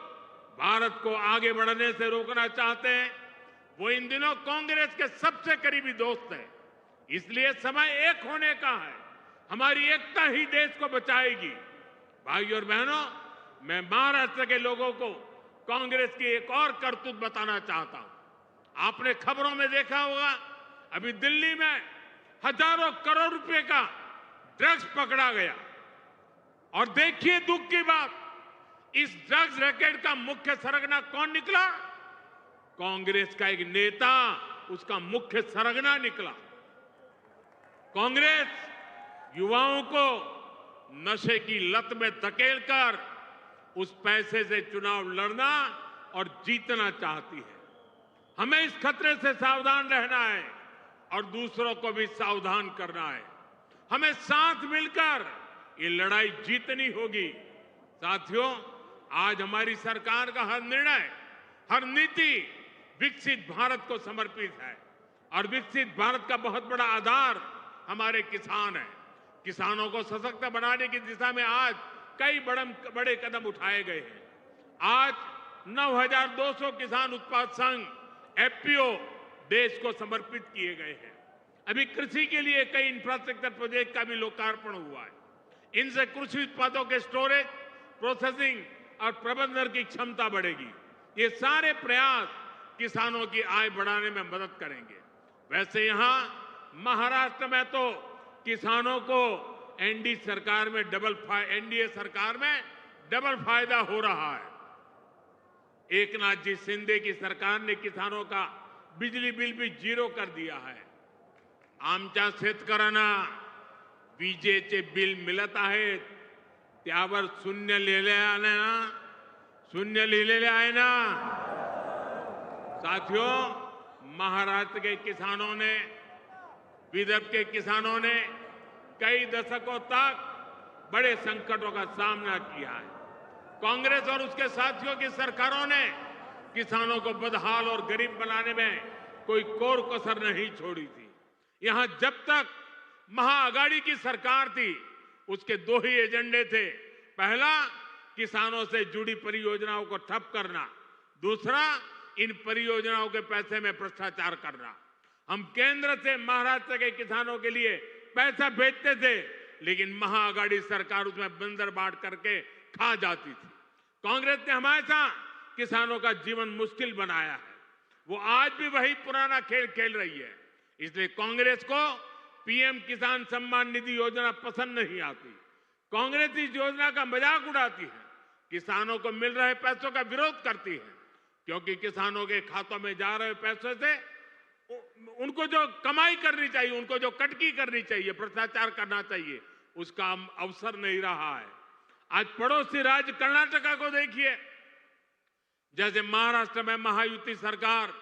भारत को आगे बढ़ने से रोकना चाहते हैं, वो इन दिनों कांग्रेस के सबसे करीबी दोस्त हैं। इसलिए समय एक होने का है। हमारी एकता ही देश को बचाएगी। भाइयों और बहनों, मैं महाराष्ट्र के लोगों को कांग्रेस की एक और करतूत बताना चाहता हूं। आपने खबरों में देखा होगा, अभी दिल्ली में हजारों करोड़ रुपए का ड्रग्स पकड़ा गया। और देखिए दुख की बात, इस ड्रग्स रैकेट का मुख्य सरगना कौन निकला? कांग्रेस का एक नेता उसका मुख्य सरगना निकला। कांग्रेस युवाओं को नशे की लत में धकेलकर उस पैसे से चुनाव लड़ना और जीतना चाहती है। हमें इस खतरे से सावधान रहना है और दूसरों को भी सावधान करना है। हमें साथ मिलकर ये लड़ाई जीतनी होगी। साथियों, आज हमारी सरकार का हर निर्णय, हर नीति विकसित भारत को समर्पित है। और विकसित भारत का बहुत बड़ा आधार हमारे किसान हैं। किसानों को सशक्त बनाने की दिशा में आज कई बड़े कदम उठाए गए हैं। आज 9,200 किसान उत्पाद संघ एफपीओ देश को समर्पित किए गए हैं। अभी कृषि के लिए कई इंफ्रास्ट्रक्चर प्रोजेक्ट का भी लोकार्पण हुआ है। इनसे कृषि उत्पादों के स्टोरेज, प्रोसेसिंग और प्रबंधन की क्षमता बढ़ेगी। ये सारे प्रयास किसानों की आय बढ़ाने में मदद करेंगे। वैसे यहां महाराष्ट्र में तो किसानों को एनडीए सरकार में डबल फायदा हो रहा है। एकनाथ जी शिंदे की सरकार ने किसानों का बिजली बिल भी 0 कर दिया है। आमच्या शेतकऱ्यांना विजेचे बिल मिळत आहेत त्यावर शून्य लिहिलेले आहे ना। साथियों, महाराष्ट्र के किसानों ने, विदर्भ के किसानों ने कई दशकों तक बड़े संकटों का सामना किया है। कांग्रेस और उसके साथियों की सरकारों ने किसानों को बदहाल और गरीब बनाने में कोई कोर कसर नहीं छोड़ी थी। यहां जब तक महाअघाड़ी की सरकार थी, उसके 2 ही एजेंडे थे। पहला, किसानों से जुड़ी परियोजनाओं को ठप करना। दूसरा, इन परियोजनाओं के पैसे में भ्रष्टाचार करना। हम केंद्र से महाराष्ट्र के किसानों के लिए पैसा भेजते थे, लेकिन महाअघाड़ी सरकार उसमें बंदर बांट करके खा जाती थी। कांग्रेस ने हमेशा किसानों का जीवन मुश्किल बनाया है। वो आज भी वही पुराना खेल खेल रही है। इसलिए कांग्रेस को पीएम किसान सम्मान निधि योजना पसंद नहीं आती। कांग्रेस इस योजना का मजाक उड़ाती है, किसानों को मिल रहे पैसों का विरोध करती है, क्योंकि किसानों के खातों में जा रहे पैसों से उनको जो कमाई करनी चाहिए, उनको जो कटकी करनी चाहिए, भ्रष्टाचार करना चाहिए, उसका अवसर नहीं रहा है। आज पड़ोसी राज्य कर्नाटका को देखिए, जैसे महाराष्ट्र में महायुति सरकार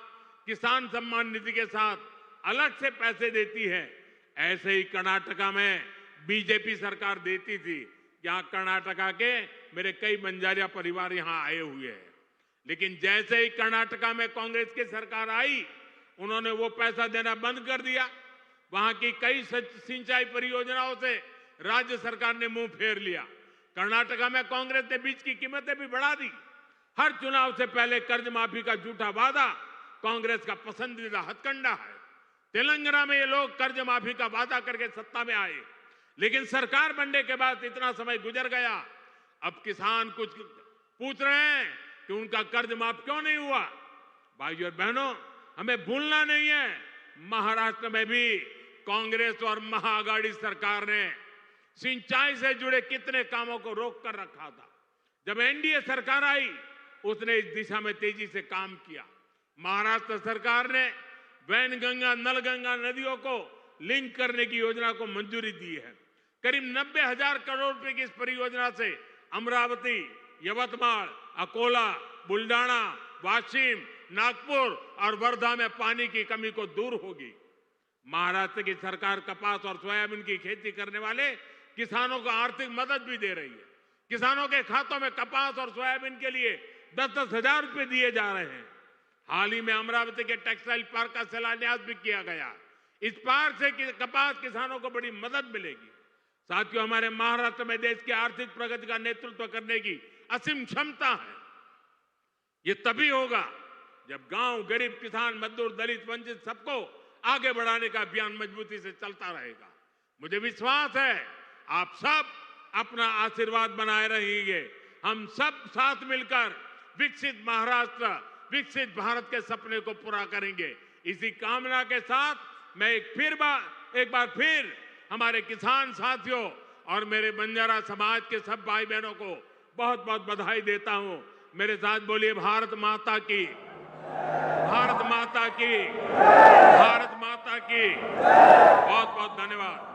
किसान सम्मान निधि के साथ अलग से पैसे देती है, ऐसे ही कर्नाटका में बीजेपी सरकार देती थी। यहाँ कर्नाटका के मेरे कई बंजारिया परिवार यहाँ आए हुए हैं, लेकिन जैसे ही कर्नाटका में कांग्रेस की सरकार आई, उन्होंने वो पैसा देना बंद कर दिया। वहां की कई सिंचाई परियोजनाओं से राज्य सरकार ने मुंह फेर लिया। कर्नाटका में कांग्रेस ने बीज की कीमतें भी बढ़ा दी। हर चुनाव से पहले कर्ज माफी का झूठा वादा कांग्रेस का पसंदीदा हथकंडा है। तेलंगाना में ये लोग कर्ज माफी का वादा करके सत्ता में आए, लेकिन सरकार बनने के बाद इतना समय गुजर गया, अब किसान कुछ पूछ रहे हैं कि उनका कर्ज माफ क्यों नहीं हुआ। भाइयों और बहनों, हमें भूलना नहीं है, महाराष्ट्र में भी कांग्रेस और महाअघाड़ी सरकार ने सिंचाई से जुड़े कितने कामों को रोक कर रखा था। जब एनडीए सरकार आई, उसने इस दिशा में तेजी से काम किया। महाराष्ट्र सरकार ने वैनगंगा, नलगंगा नदियों को लिंक करने की योजना को मंजूरी दी है। करीब 90,000 करोड़ रुपए की इस परियोजना से अमरावती, यवतमाळ, अकोला, बुल्डाना, वाशिम, नागपुर और वर्धा में पानी की कमी को दूर होगी। महाराष्ट्र की सरकार कपास और सोयाबीन की खेती करने वाले किसानों को आर्थिक मदद भी दे रही है। किसानों के खातों में कपास और सोयाबीन के लिए 10-10 हजार रुपए दिए जा रहे हैं। हाल ही में अमरावती के टेक्सटाइल पार्क का शिलान्यास भी किया गया। इस पार्क से कपास किसानों को बड़ी मदद मिलेगी। साथियों, हमारे महाराष्ट्र में देश की आर्थिक प्रगति का नेतृत्व करने की असीम क्षमता है। ये तभी होगा जब गांव, गरीब, किसान, मजदूर, दलित, वंचित सबको आगे बढ़ाने का अभियान मजबूती से चलता रहेगा। मुझे विश्वास है आप सब अपना आशीर्वाद बनाए रहेंगे। हम सब साथ मिलकर विकसित महाराष्ट्र, विकसित भारत के सपने को पूरा करेंगे। इसी कामना के साथ मैं एक बार फिर हमारे किसान साथियों और मेरे बंजारा समाज के सब भाई बहनों को बहुत बहुत बधाई देता हूं। मेरे साथ बोलिए भारत माता की, भारत माता की, भारत माता की। बहुत बहुत धन्यवाद।